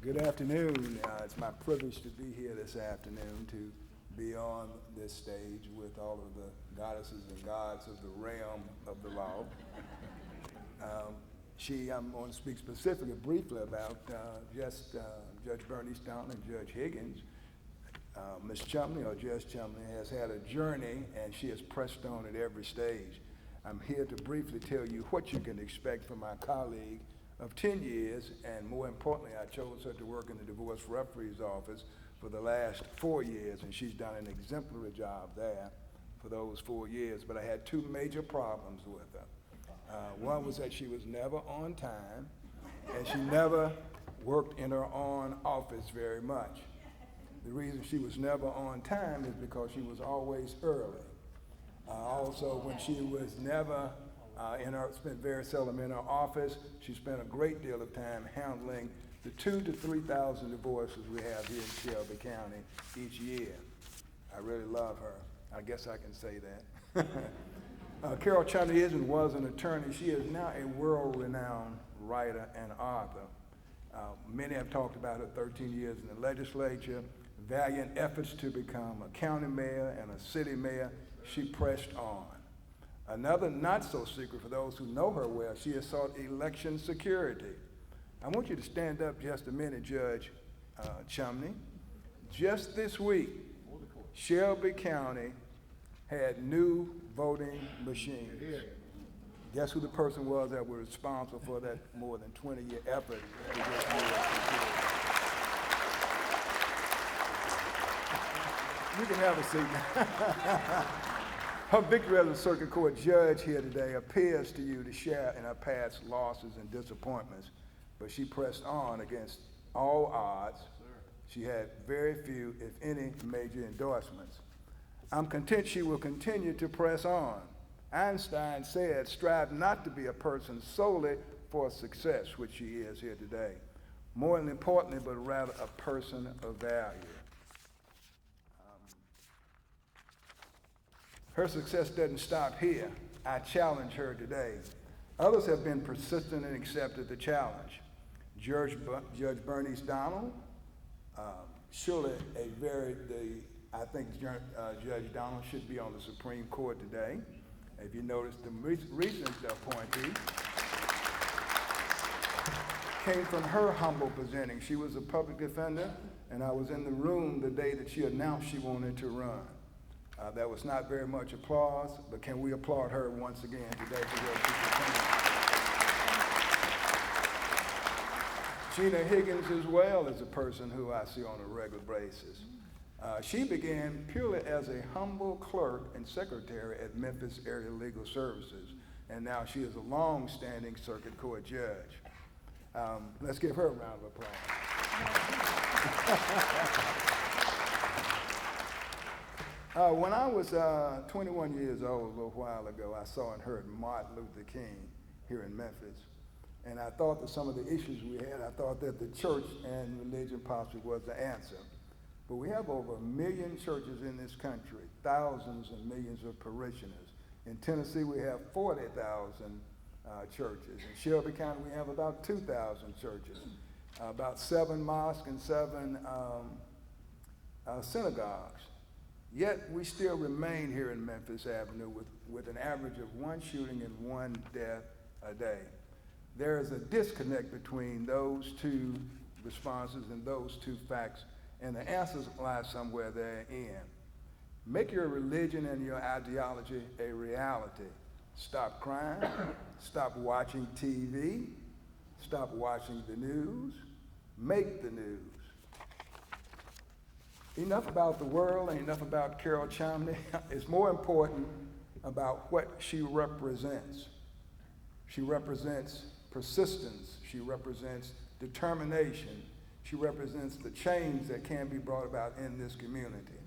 Good afternoon. It's my privilege to be here this afternoon to be on this stage with all of the goddesses and gods of the realm of the law. I'm going to speak specifically, briefly about Judge Bernice Donald and Judge Higgins. Ms. Chumney, or Judge Chumney, has had a journey, and she has pressed on at every stage. I'm here to briefly tell you what you can expect from my colleague of 10 years, and more importantly, I chose her to work in the divorce referee's office for the last 4 years, and she's done an exemplary job there for those 4 years. But I had two major problems with her. One was that she was never on time, and she never worked in her own office very much. The reason she was never on time is because she was always early. Also, when she was never spent very seldom in her office, she spent a great deal of time handling the 2,000 to 3,000 divorces we have here in Shelby County each year. I really love her. I guess I can say that. Carol Chumney is and was an attorney. She is now a world-renowned writer and author. Many have talked about her 13 years in the legislature, valiant efforts to become a county mayor and a city mayor. She pressed on. Another not so secret for those who know her well, she has sought election security. I want you to stand up just a minute, Judge Chumney. Just this week, Shelby County had new voting machines. Guess who the person was that was responsible for that more than 20-year effort to get new security? You can have a seat now. Her victory as a circuit court judge here today appears to you to share in her past losses and disappointments, but she pressed on against all odds. She had very few, if any, major endorsements. I'm content she will continue to press on. Einstein said, strive not to be a person solely for success, which she is here today. More importantly, but rather a person of value. Her success doesn't stop here. I challenge her today. Others have been persistent and accepted the challenge. Judge Bernice Donald, surely I think Judge Donald should be on the Supreme Court today. If you notice, the recent appointee came from her humble beginning. She was a public defender, and I was in the room the day that she announced she wanted to run. That was not very much applause, but can we applaud her once again today for what she Gina Higgins as well is a person who I see on a regular basis. She began purely as a humble clerk and secretary at Memphis Area Legal Services, and now she is a long-standing circuit court judge. Let's give her a round of applause. When I was 21 years old, a little while ago, I saw and heard Martin Luther King here in Memphis. And I thought that some of the issues we had, I thought that the church and religion possibly was the answer. But we have over 1 million churches in this country, thousands and millions of parishioners. In Tennessee, we have 40,000 churches. In Shelby County, we have about 2,000 churches, about 7 mosques and 7 synagogues. Yet we still remain here in Memphis Avenue with an average of 1 shooting and 1 death a day. There is a disconnect between those two responses and those two facts, and the answers lie somewhere therein. Make your religion and your ideology a reality. Stop crying, stop watching TV, stop watching the news, make the news. Enough about the world and enough about Carol Chumney. It's more important about what she represents. She represents persistence. She represents determination. She represents the change that can be brought about in this community.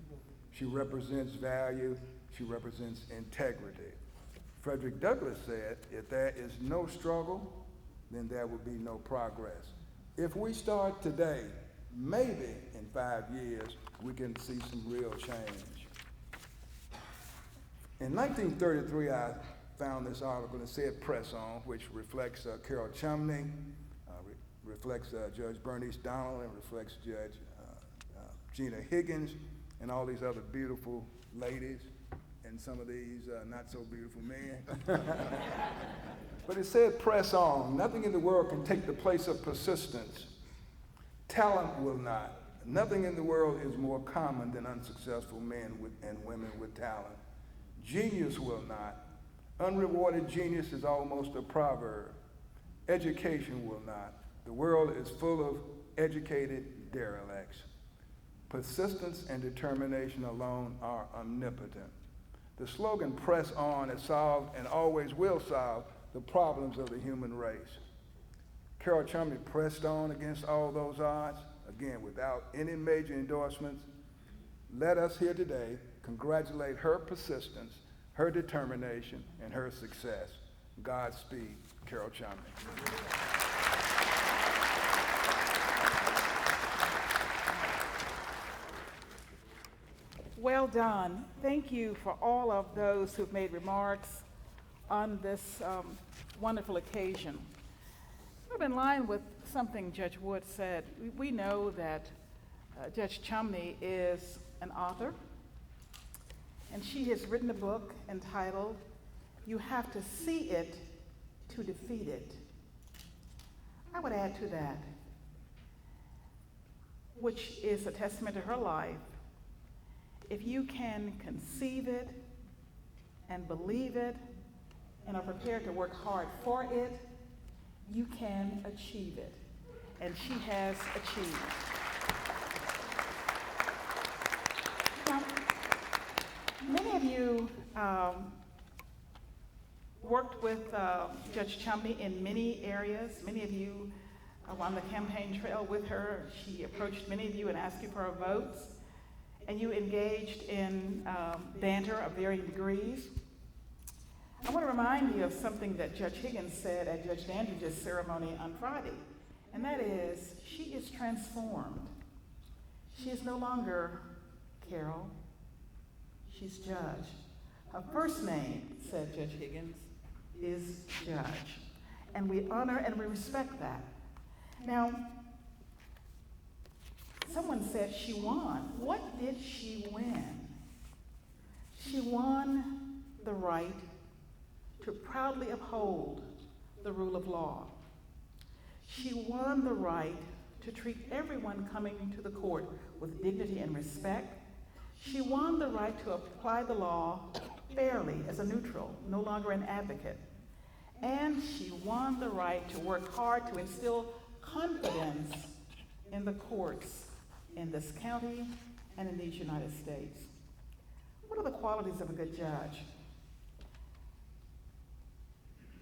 She represents value. She represents integrity. Frederick Douglass said, if there is no struggle, then there will be no progress. If we start today, maybe in 5 years, we can see some real change. In 1933, I found this article that said Press On, which reflects Carol Chumney, reflects Judge Bernice Donald, and reflects Judge Gina Higgins, and all these other beautiful ladies, and some of these not so beautiful men. But it said, press on. Nothing in the world can take the place of persistence. Talent will not. Nothing in the world is more common than unsuccessful men and women with talent. Genius will not. Unrewarded genius is almost a proverb. Education will not. The world is full of educated derelicts. Persistence and determination alone are omnipotent. The slogan, press on, has solved and always will solve the problems of the human race. Carol Chumney pressed on against all those odds, again, without any major endorsements. Let us here today congratulate her persistence, her determination, and her success. Godspeed, Carol Chumney. Well done. Thank you for all of those who've made remarks on this wonderful occasion. I'm in line with something Judge Wood said. We know that Judge Chumney is an author, and she has written a book entitled, You Have to See It to Defeat It. I would add to that, which is a testament to her life. If you can conceive it and believe it and are prepared to work hard for it, you can achieve it. And she has achieved. Now, many of you worked with Judge Chumney in many areas. Many of you were on the campaign trail with her. She approached many of you and asked you for votes. And you engaged in banter of varying degrees. I want to remind you of something that Judge Higgins said at Judge Dandridge's ceremony on Friday, and that is, she is transformed. She is no longer Carol, she's Judge. Her first name, said Judge Higgins, is Judge. And we honor and we respect that. Now, someone said she won. What did she win? She won the right to proudly uphold the rule of law. She won the right to treat everyone coming to the court with dignity and respect. She won the right to apply the law fairly as a neutral, no longer an advocate. And she won the right to work hard to instill confidence in the courts in this county and in these United States. What are the qualities of a good judge?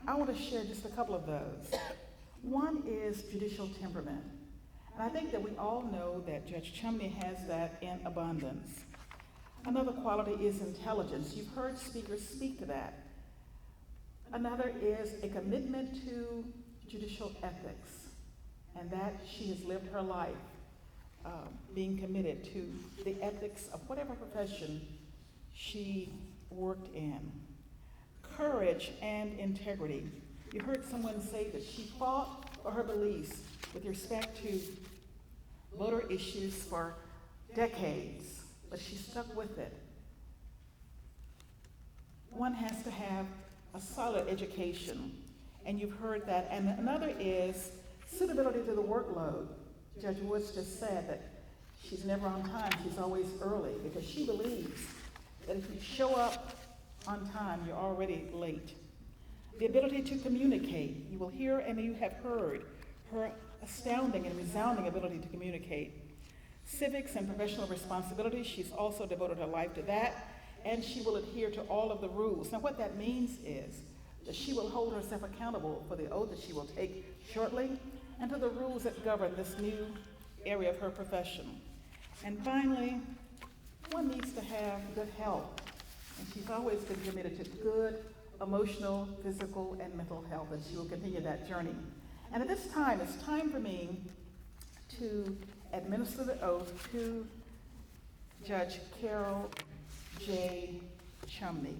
I want to share just a couple of those. One is judicial temperament. And I think that we all know that Judge Chumney has that in abundance. Another quality is intelligence. You've heard speakers speak to that. Another is a commitment to judicial ethics, and that she has lived her life being committed to the ethics of whatever profession she worked in. Courage and integrity. You heard someone say that she fought for her beliefs with respect to voter issues for decades, but she stuck with it. One has to have a solid education, and you've heard that. And another is suitability to the workload. Judge Woods just said that she's never on time, she's always early, because she believes that if you show up on time, you're already late. The ability to communicate. You will hear and you have heard her astounding and resounding ability to communicate. Civics and professional responsibility. She's also devoted her life to that, and she will adhere to all of the rules. Now, what that means is that she will hold herself accountable for the oath that she will take shortly and to the rules that govern this new area of her profession. And finally, one needs to have good health, and she's always been committed to good emotional, physical, and mental health, and she will continue that journey. And at this time, it's time for me to administer the oath to Judge Carol J. Chumney.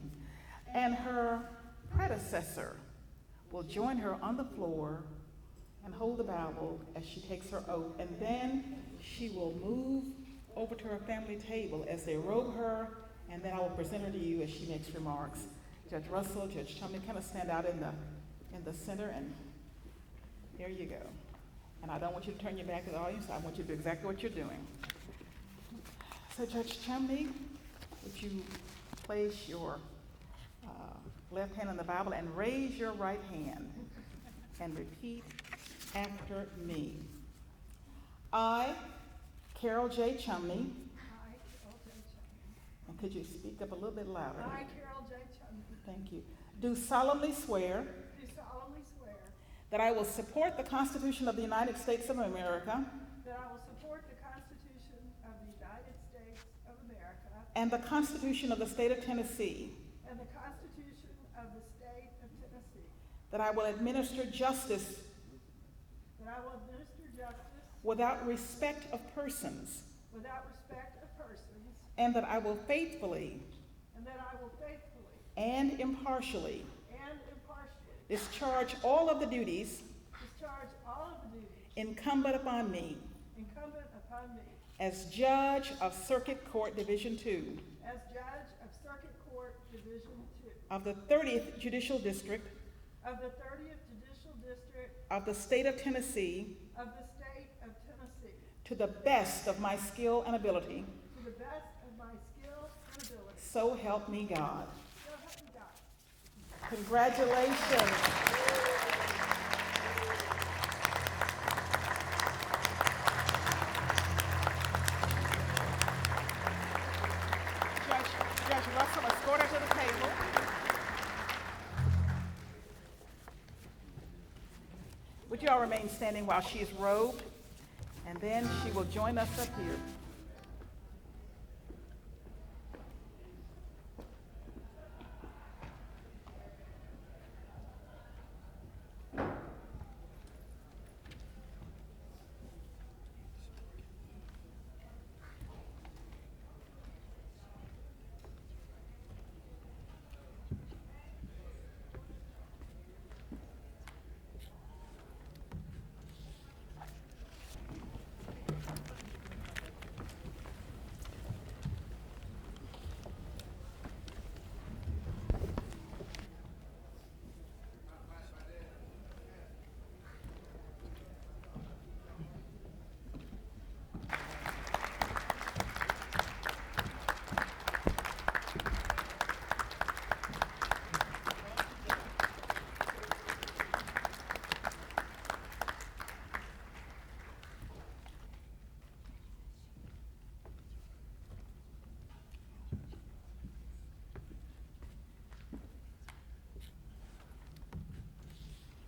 And her predecessor will join her on the floor and hold the Bible as she takes her oath. And then she will move over to her family table as they robe her, and then I will present her to you as she makes remarks. Judge Russell, Judge Chumney, kind of stand out in the center, and there you go. And I don't want you to turn your back to the audience. I want you to do exactly what you're doing. So Judge Chumney, would you place your left hand on the Bible and raise your right hand and repeat after me. I, Carol J. Chumney. I, Carol J. Chumney. And could you speak up a little bit louder? I, Carol J. Chumney. Thank you. Do solemnly swear Do solemnly swear that I will support the Constitution of the United States of America that I will support the Constitution of the United States of America and the Constitution of the State of Tennessee, and the Constitution of the State of Tennessee, that I will administer justice that I will administer justice without respect of persons, without respect of persons, and that I will faithfully and that I will faithfully and impartially and impartially discharge all of the duties discharge all of the duties incumbent upon me incumbent upon me as Judge of Circuit Court Division 2 as Judge of Circuit Court Division 2 of the 30th Judicial District of the 30th Judicial District of the State of Tennessee of the State of Tennessee, to the best of my skill and ability. to the best of my skill and ability. So help me God. So help me God. Congratulations. Judge Russell, escort her to the table. Would you all remain standing while she is robed? And then she will join us up here.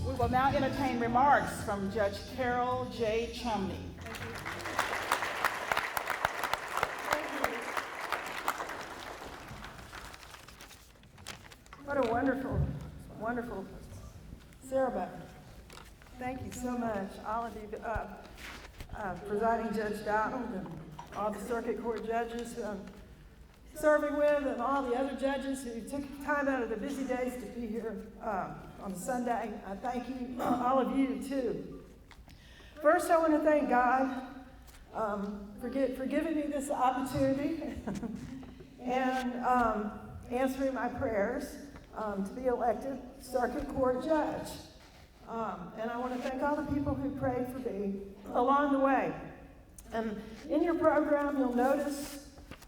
We will now entertain remarks from Judge Carol J. Chumney. Wonderful, wonderful. Sarah Beck, thank you so much, all of you, presiding Judge Donald and all the circuit court judges who I'm serving with, and all the other judges who took time out of their busy days to be here on Sunday. I thank you, all of you too. First, I want to thank God for giving me this opportunity and answering my prayers to be elected circuit court judge. And I want to thank all the people who prayed for me along the way. And in your program, you'll notice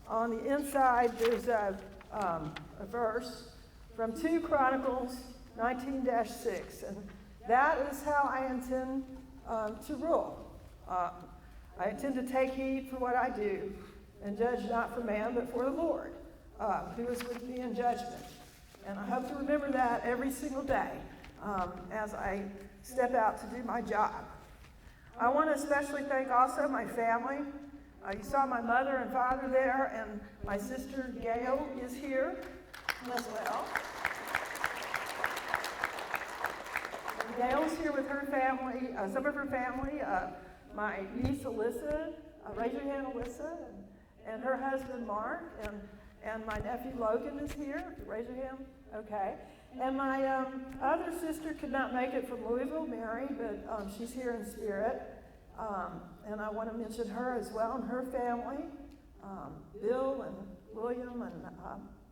on the inside there's a verse from 2 Chronicles 19-6, and that is how I intend to rule. I intend to take heed for what I do and judge not for man, but for the Lord, who is with me in judgment. And I hope to remember that every single day as I step out to do my job. I want to especially thank also my family. You saw my mother and father there, and my sister Gail is here as well. Gail's here with her family, some of her family, my niece Alyssa, raise your hand Alyssa, and her husband Mark, and my nephew Logan is here, raise your hand, okay. And my other sister could not make it from Louisville, Mary, but she's here in spirit. And I want to mention her as well and her family, Bill and William and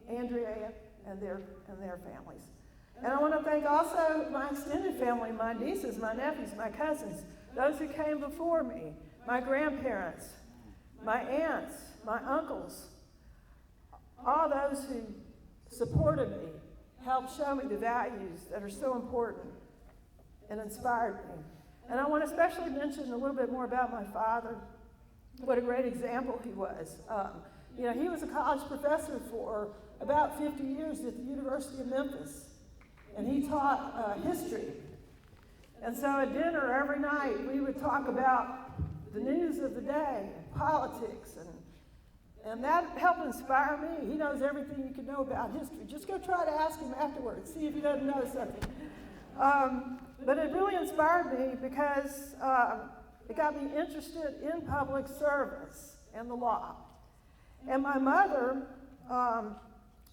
Andrea and their families. And I want to thank also my extended family, my nieces, my nephews, my cousins, those who came before me, my grandparents, my aunts, my uncles, all those who supported me, helped show me the values that are so important and inspired me. And I want to especially mention a little bit more about my father, what a great example he was. He was a college professor for about 50 years at the University of Memphis, and he taught history. And so at dinner every night, we would talk about the news of the day, and politics, and that helped inspire me. He knows everything you can know about history. Just go try to ask him afterwards, see if he doesn't know something. But it really inspired me because it got me interested in public service and the law. And my mother,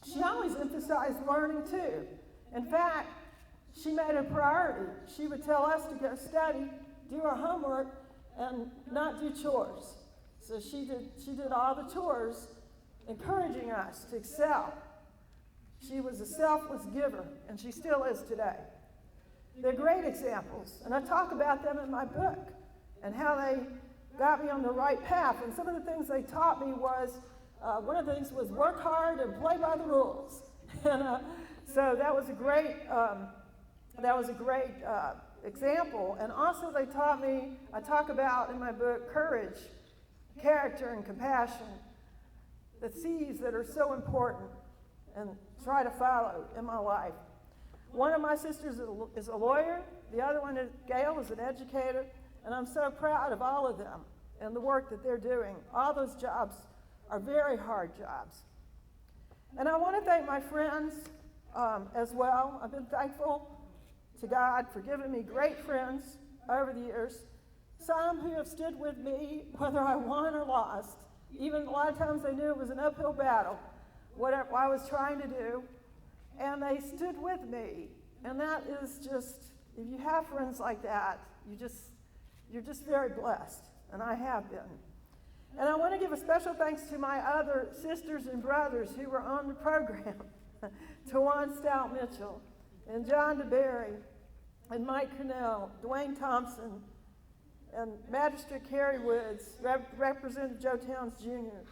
she always emphasized learning too. In fact, she made a priority. She would tell us to go study, do our homework, and not do chores. So she did all the chores, encouraging us to excel. She was a selfless giver, and she still is today. They're great examples, and I talk about them in my book and how they got me on the right path. And some of the things they taught me was, one of the things was work hard and play by the rules. And so that was a great example. And also they taught me, I talk about in my book, courage, character, and compassion, the C's that are so important and try to follow in my life. One of my sisters is a lawyer. The other one, Gail, is an educator. And I'm so proud of all of them and the work that they're doing. All those jobs are very hard jobs. And I want to thank my friends as well. I've been thankful to God for giving me great friends over the years. Some who have stood with me, whether I won or lost. Even a lot of times they knew it was an uphill battle, what I was trying to do. And they stood with me. And that is just, if you have friends like that, you're just very blessed. And I have been. And I want to give a special thanks to my other sisters and brothers who were on the program. Tawan Stout Mitchell, and John DeBerry, and Mike Cornell, Dwayne Thompson, and Magistrate Carrie Woods, Representative Joe Towns Jr.,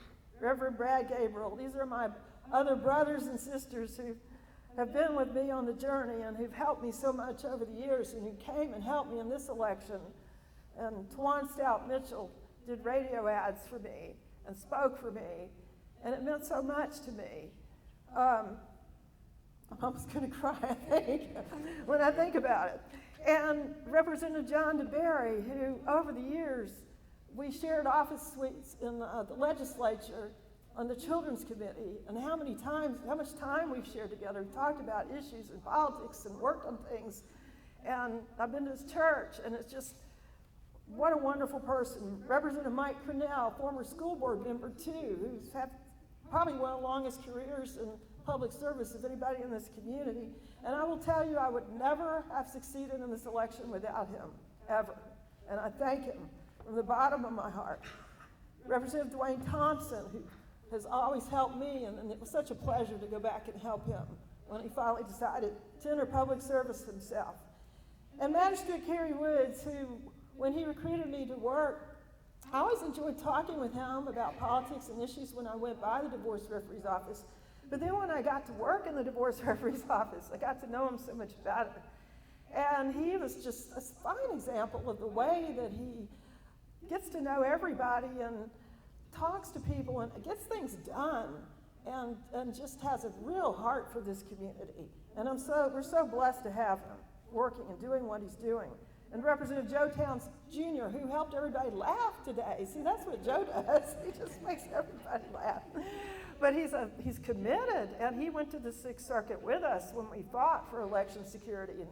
Reverend Brad Gabriel. These are my other brothers and sisters who have been with me on the journey and who've helped me so much over the years and who came and helped me in this election. And Tawan Stout Mitchell did radio ads for me and spoke for me, and it meant so much to me. I'm almost going to cry, I think, when I think about it. And Representative John DeBerry, who over the years, we shared office suites in the legislature on the Children's Committee, and how much time we've shared together. We talked about issues in politics and worked on things. And I've been to his church, and it's just, what a wonderful person. Representative Mike Cornell, former school board member too, who's had probably one of the longest careers in public service of anybody in this community. And I will tell you, I would never have succeeded in this election without him, ever. And I thank him from the bottom of my heart. Representative Dwayne Thompson, who has always helped me, and it was such a pleasure to go back and help him when he finally decided to enter public service himself. And Magistrate Kerry Woods, who, when he recruited me to work, I always enjoyed talking with him about politics and issues when I went by the divorce referee's office. But then when I got to work in the divorce referee's office, I got to know him so much better. And he was just a fine example of the way that he gets to know everybody and talks to people and gets things done, and just has a real heart for this community. And we're so blessed to have him working and doing what he's doing. And Representative Joe Towns Jr., who helped everybody laugh today. See, that's what Joe does. He just makes everybody laugh. But he's committed, and he went to the Sixth Circuit with us when we fought for election security,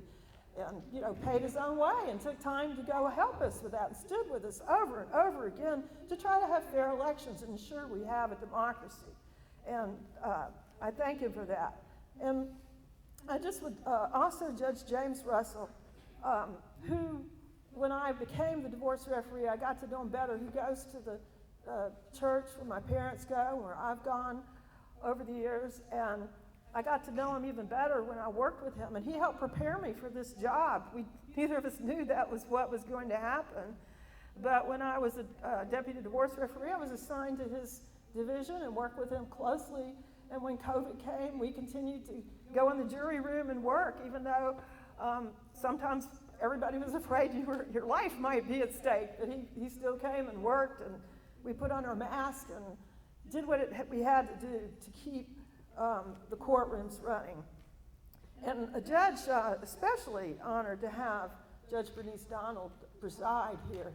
and paid his own way and took time to go help us with that and stood with us over and over again to try to have fair elections and ensure we have a democracy. And I thank him for that. And I just would also Judge James Russell, who, when I became the divorce referee, I got to know him better. He goes to the church where my parents go, where I've gone over the years, and I got to know him even better when I worked with him, and he helped prepare me for this job. Neither of us knew that was what was going to happen. But when I was a deputy divorce referee, I was assigned to his division and worked with him closely. And when COVID came, we continued to go in the jury room and work, even though sometimes everybody was afraid your life might be at stake. But he still came and worked, and we put on our mask and did what we had to do to keep the courtrooms running. And a judge, especially honored to have Judge Bernice Donald preside here.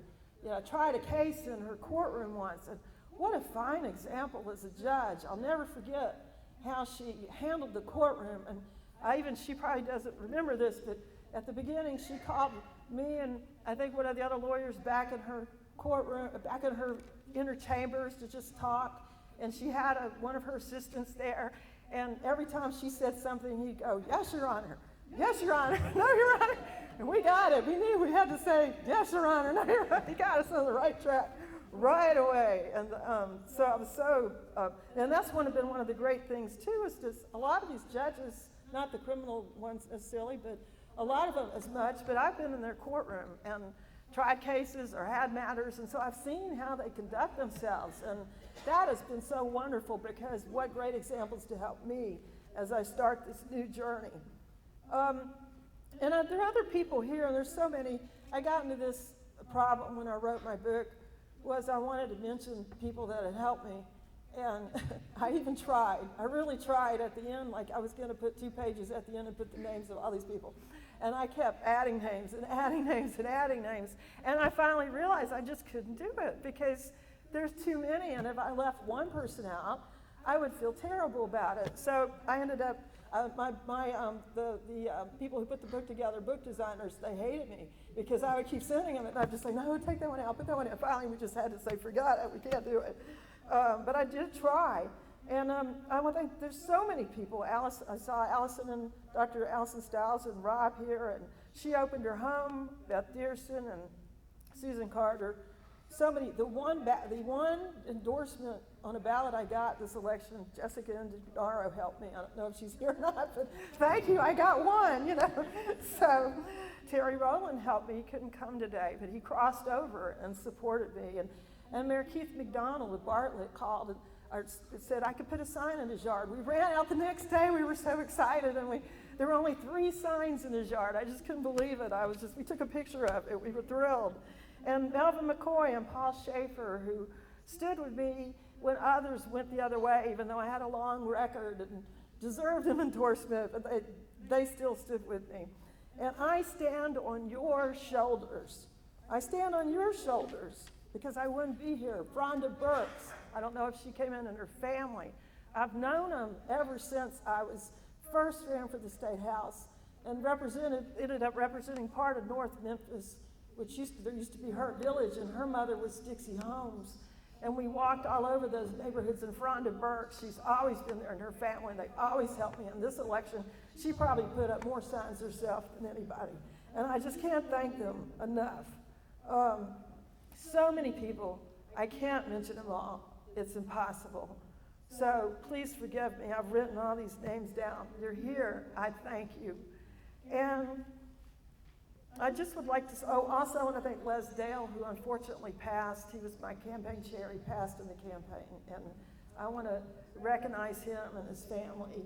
Tried a case in her courtroom once, and what a fine example as a judge. I'll never forget how she handled the courtroom, and she probably doesn't remember this, but at the beginning she called me and I think one of the other lawyers back in her courtroom, back in her inner chambers to just talk, and she had one of her assistants there. And every time she said something, he'd go, "Yes, Your Honor. Yes, Your Honor. No, Your Honor." And we got it. We knew we had to say, "Yes, Your Honor. No, Your Honor." He got us on the right track right away. And so I was and that's been one of the great things too, is just a lot of these judges, not the criminal ones necessarily, but a lot of them as much, but I've been in their courtroom and tried cases or had matters, and so I've seen how they conduct themselves, and that has been so wonderful, because what great examples to help me as I start this new journey. And there are other people here, and there's so many. I got into this problem when I wrote my book, was I wanted to mention people that had helped me, and I even tried. I really tried at the end, like I was going to put 2 pages at the end and put the names of all these people. And I kept adding names and adding names and adding names. And I finally realized I just couldn't do it, because there's too many, and if I left one person out, I would feel terrible about it. So I ended up, the people who put the book together, book designers, they hated me, because I would keep sending them, and I'd just say, "No, take that one out, put that one in." Finally, we just had to say, "Forgot it, we can't do it." But I did try. And I want to thank, there's so many people. I saw Allison and Dr. Allison Stiles and Rob here, and she opened her home, Beth Dearson and Susan Carter. So many, the one endorsement on a ballot I got this election, Jessica Indaro helped me. I don't know if she's here or not, but thank you, I got one, So Terry Rowland helped me. He couldn't come today, but he crossed over and supported me. And Mayor Keith McDonald of Bartlett called and said I could put a sign in his yard. We ran out the next day. We were so excited, and there were only 3 signs in his yard. I just couldn't believe it. We took a picture of it. We were thrilled. And Melvin McCoy and Paul Schaefer, who stood with me when others went the other way, even though I had a long record and deserved an endorsement, but they still stood with me. And I stand on your shoulders. I stand on your shoulders because I wouldn't be here. Rhonda Burks, I don't know if she came in and her family. I've known them ever since I was first ran for the state house and ended up representing part of North Memphis, which there used to be her village, and her mother was Dixie Holmes. And we walked all over those neighborhoods, and Rhonda Burke, she's always been there, and her family, they always helped me. In this election, she probably put up more signs herself than anybody. And I just can't thank them enough. So many people, I can't mention them all. It's impossible. So please forgive me. I've written all these names down. You're here. I thank you. And I just would like to, also I want to thank Les Dale, who unfortunately passed. He was my campaign chair. He passed in the campaign. And I want to recognize him and his family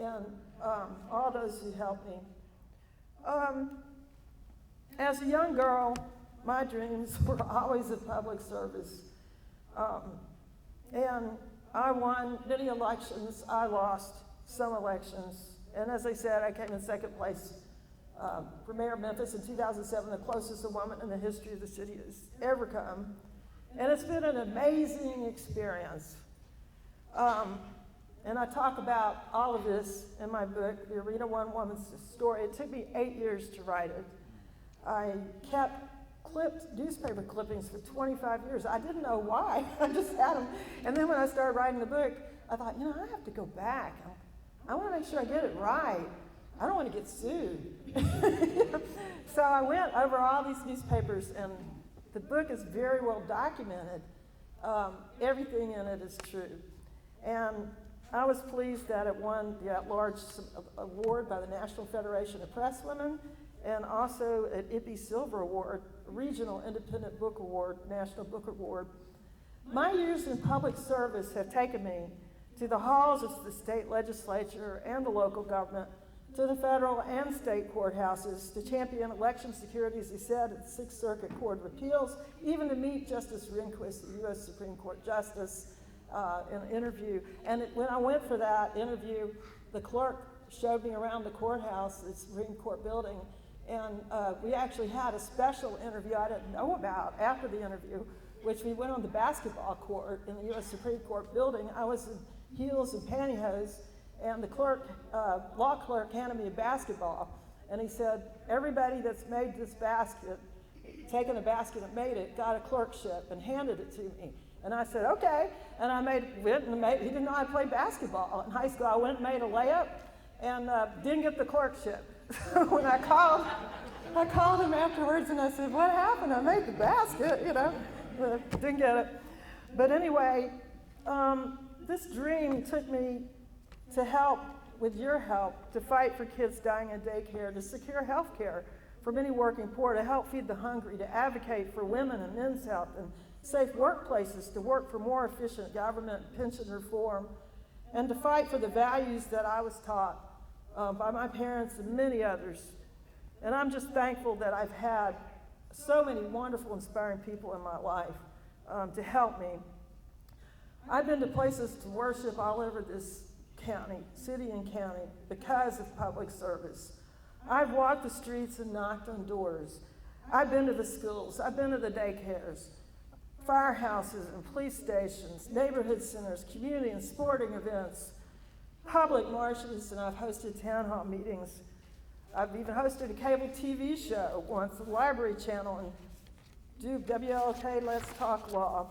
and all those who helped me. As a young girl, my dreams were always of public service. And I won many elections. I lost some elections. And as I said, I came in second place for mayor of Memphis in 2007, the closest a woman in the history of the city has ever come. And it's been an amazing experience. And I talk about all of this in my book, The Arena One Woman's Story. It took me 8 years to write it. I kept newspaper clippings for 25 years. I didn't know why. I just had them. And then when I started writing the book, I thought, I have to go back. I want to make sure I get it right. I don't want to get sued. So I went over all these newspapers, and the book is very well documented. Everything in it is true. And I was pleased that it won the at-large award by the National Federation of Presswomen, and also an Ippy Silver Award, Regional Independent Book Award, National Book Award. My years in public service have taken me to the halls of the state legislature and the local government, to the federal and state courthouses, to champion election security, as he said, at the Sixth Circuit Court of Appeals, even to meet Justice Rehnquist, the U.S. Supreme Court Justice, in an interview. And when I went for that interview, the clerk showed me around the courthouse, the Supreme Court building, and we actually had a special interview I didn't know about after the interview, which we went on the basketball court in the U.S. Supreme Court building. I was in heels and pantyhose, and the law clerk handed me a basketball, and he said, everybody that's made this basket, taken a basket and made it, got a clerkship, and handed it to me. And I said, okay, and he didn't know I played basketball. In high school, I went and made a layup, and didn't get the clerkship. So when I called him afterwards, and I said, what happened? I made the basket, didn't get it. But anyway, this dream took me to help, with your help, to fight for kids dying in daycare, to secure health care for many working poor, to help feed the hungry, to advocate for women and men's health, and safe workplaces, to work for more efficient government and pension reform, and to fight for the values that I was taught by my parents and many others. And I'm just thankful that I've had so many wonderful, inspiring people in my life to help me. I've been to places to worship all over this county, city and county, because of public service. I've walked the streets and knocked on doors. I've been to the schools. I've been to the daycares, firehouses and police stations, neighborhood centers, community and sporting events, public marches, and I've hosted town hall meetings. I've even hosted a cable TV show once, the Library Channel, and do WLK Let's Talk Law.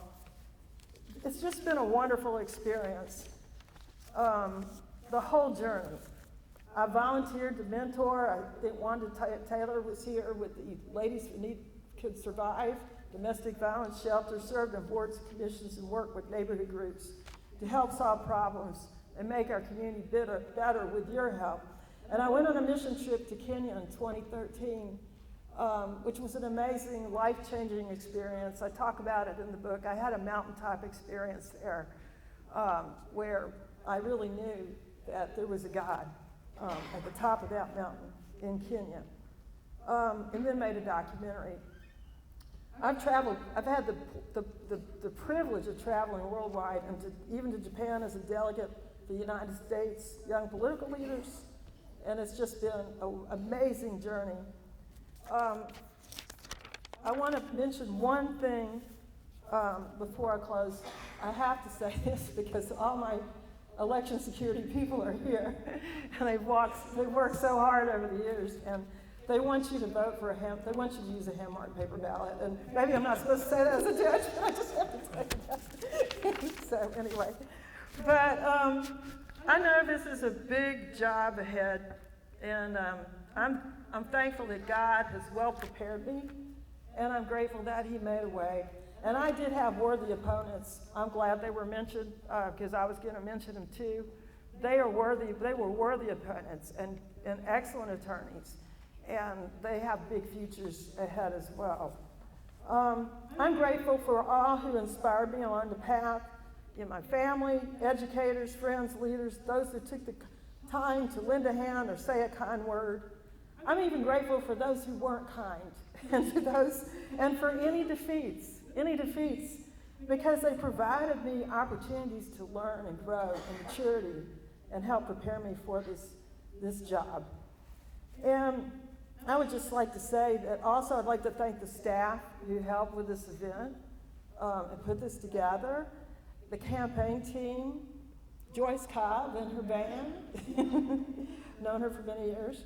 It's just been a wonderful experience, the whole journey. I volunteered to mentor. I think Wanda Taylor was here with the Ladies Who Could Survive, domestic violence shelter, served on boards and commissions, and worked with neighborhood groups to help solve problems and make our community better with your help. And I went on a mission trip to Kenya in 2013, which was an amazing, life-changing experience. I talk about it in the book. I had a mountaintop experience there where I really knew that there was a God at the top of that mountain in Kenya, and then made a documentary. I've traveled, I've had the privilege of traveling worldwide, and even to Japan as a delegate for the United States young political leaders, and it's just been an amazing journey. I want to mention one thing before I close, I have to say this because all my election security people are here, and they've worked so hard over the years, and they want you to vote for they want you to use a hand-marked paper ballot. And maybe I'm not supposed to say that as a judge, but I just have to say that. So anyway, but I know this is a big job ahead, and I'm thankful that God has well prepared me, and I'm grateful that He made a way. And I did have worthy opponents. I'm glad they were mentioned because I was going to mention them too. They were worthy opponents and excellent attorneys, and they have big futures ahead as well. I'm grateful for all who inspired me along the path, in my family, educators, friends, leaders, those who took the time to lend a hand or say a kind word. I'm even grateful for those who weren't kind, and for any defeats, because they provided me opportunities to learn and grow in maturity and help prepare me for this job. And I would just like to say that also I'd like to thank the staff who helped with this event and put this together, the campaign team, Joyce Cobb and her band, known her for many years,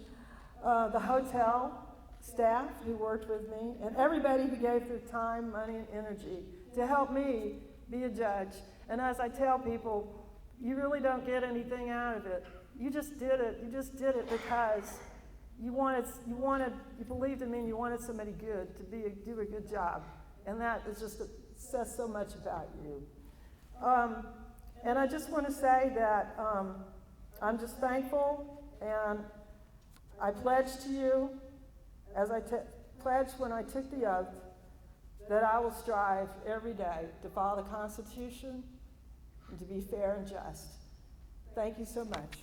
the hotel staff who worked with me, and everybody who gave their time, money, and energy to help me be a judge. And as I tell people, you really don't get anything out of it. You just did it. You just did it because you believed in me, and you wanted somebody good to do a good job. And that is just says so much about you. And I just want to say that I'm just thankful, and I pledge to you, as I pledged when I took the oath, that I will strive every day to follow the Constitution and to be fair and just. Thank you so much.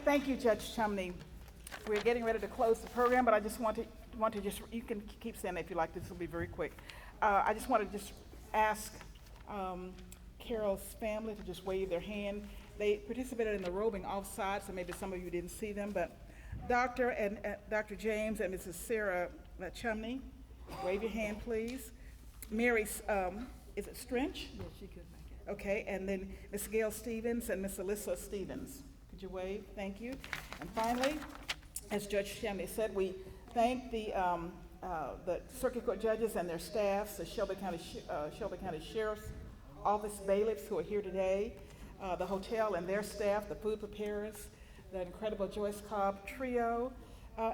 Thank you, Judge Chumney. We're getting ready to close the program, but I just want to just, you can keep saying that if you like, this will be very quick. I just want to just ask Carol's family to just wave their hand. They participated in the robing offside, so maybe some of you didn't see them, but Dr. James and Mrs. Sarah Chumney, wave your hand, please. Mary, is it Strench? Yes, she could make it. Okay, and then Miss Gail Stevens and Miss Alyssa Stevens. Could you wave? Thank you. And finally, as Judge Chumney said, we thank the circuit court judges and their staffs, the Shelby County Sheriff's Office bailiffs who are here today, the hotel and their staff, the food preparers, the incredible Joyce Cobb trio.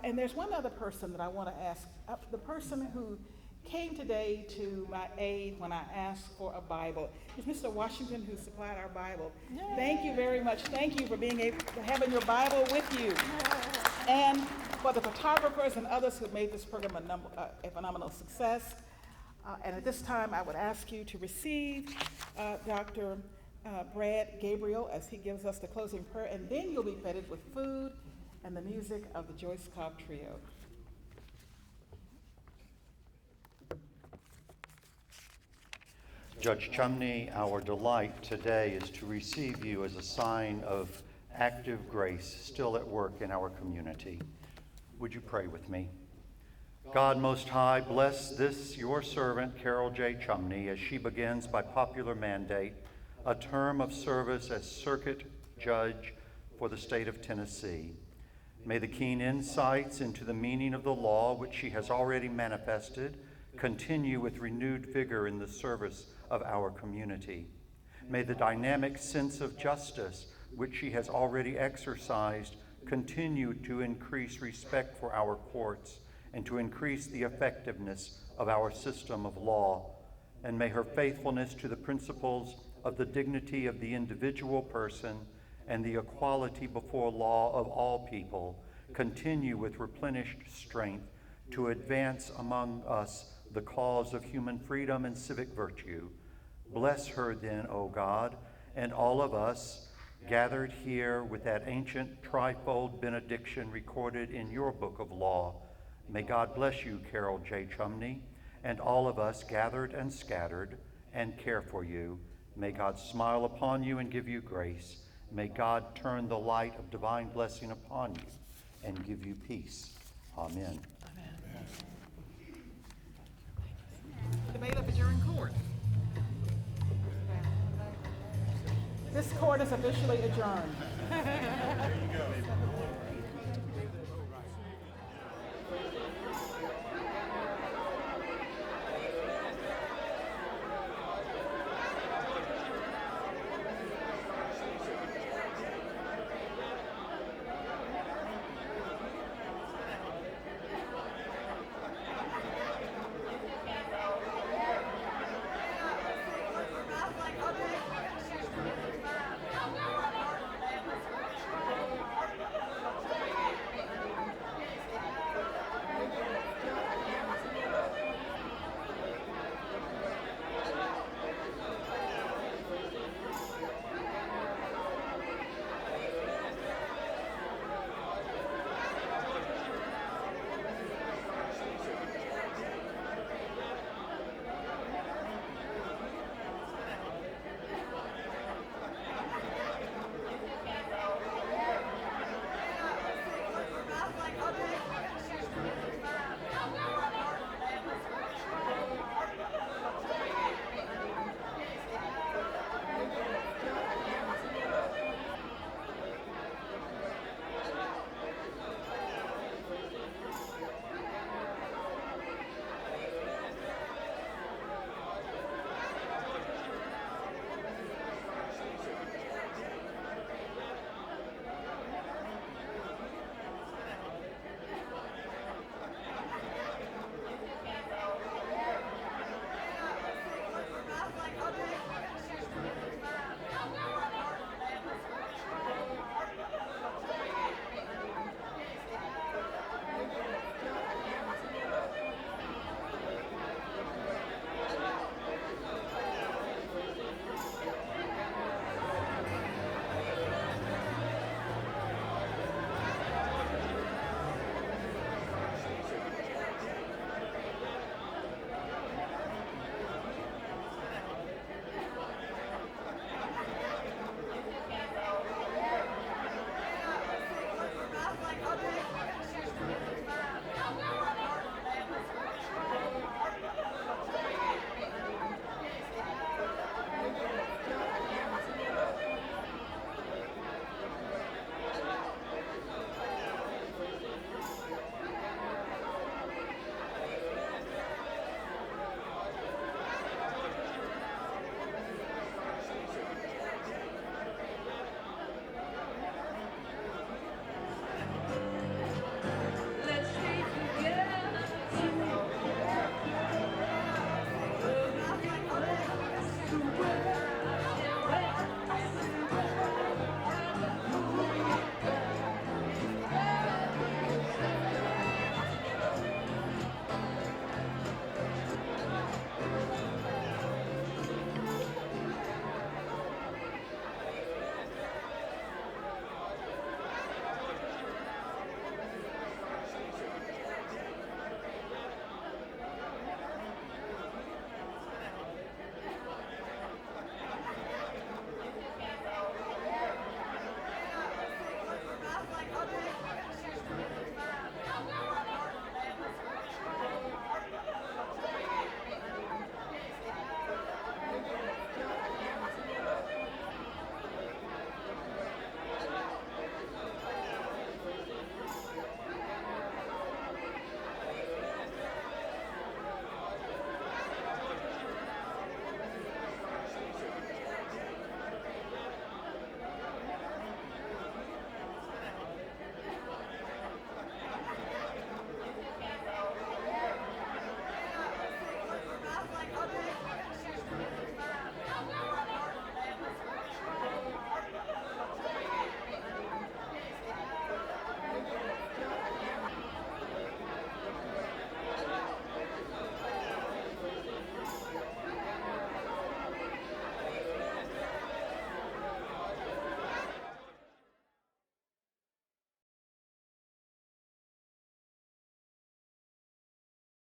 And there's one other person that I want to ask, the person who came today to my aid when I asked for a Bible. It's Mr. Washington who supplied our Bible. Yay. Thank you very much. Thank you for being able to having your Bible with you. And for the photographers and others who made this program a phenomenal success. And at this time, I would ask you to receive Dr. Brad Gabriel as he gives us the closing prayer, and then you'll be fed with food and the music of the Joyce Cobb Trio. Judge Chumney, our delight today is to receive you as a sign of active grace still at work in our community. Would you pray with me? God Most High, bless this your servant, Carol J. Chumney, as she begins by popular mandate a term of service as circuit judge for the state of Tennessee. May the keen insights into the meaning of the law, which she has already manifested, continue with renewed vigor in the service of our community. May the dynamic sense of justice, which she has already exercised, continue to increase respect for our courts and to increase the effectiveness of our system of law. And may her faithfulness to the principles of the dignity of the individual person and the equality before law of all people continue with replenished strength to advance among us the cause of human freedom and civic virtue. Bless her then, O God, and all of us gathered here with that ancient trifold benediction recorded in your book of law. May God bless you, Carol J. Chumney, and all of us gathered and scattered and care for you. May God smile upon you and give you grace. May God turn the light of divine blessing upon you and give you peace. Amen. The bailiff adjourned court. This court is officially adjourned. There you go.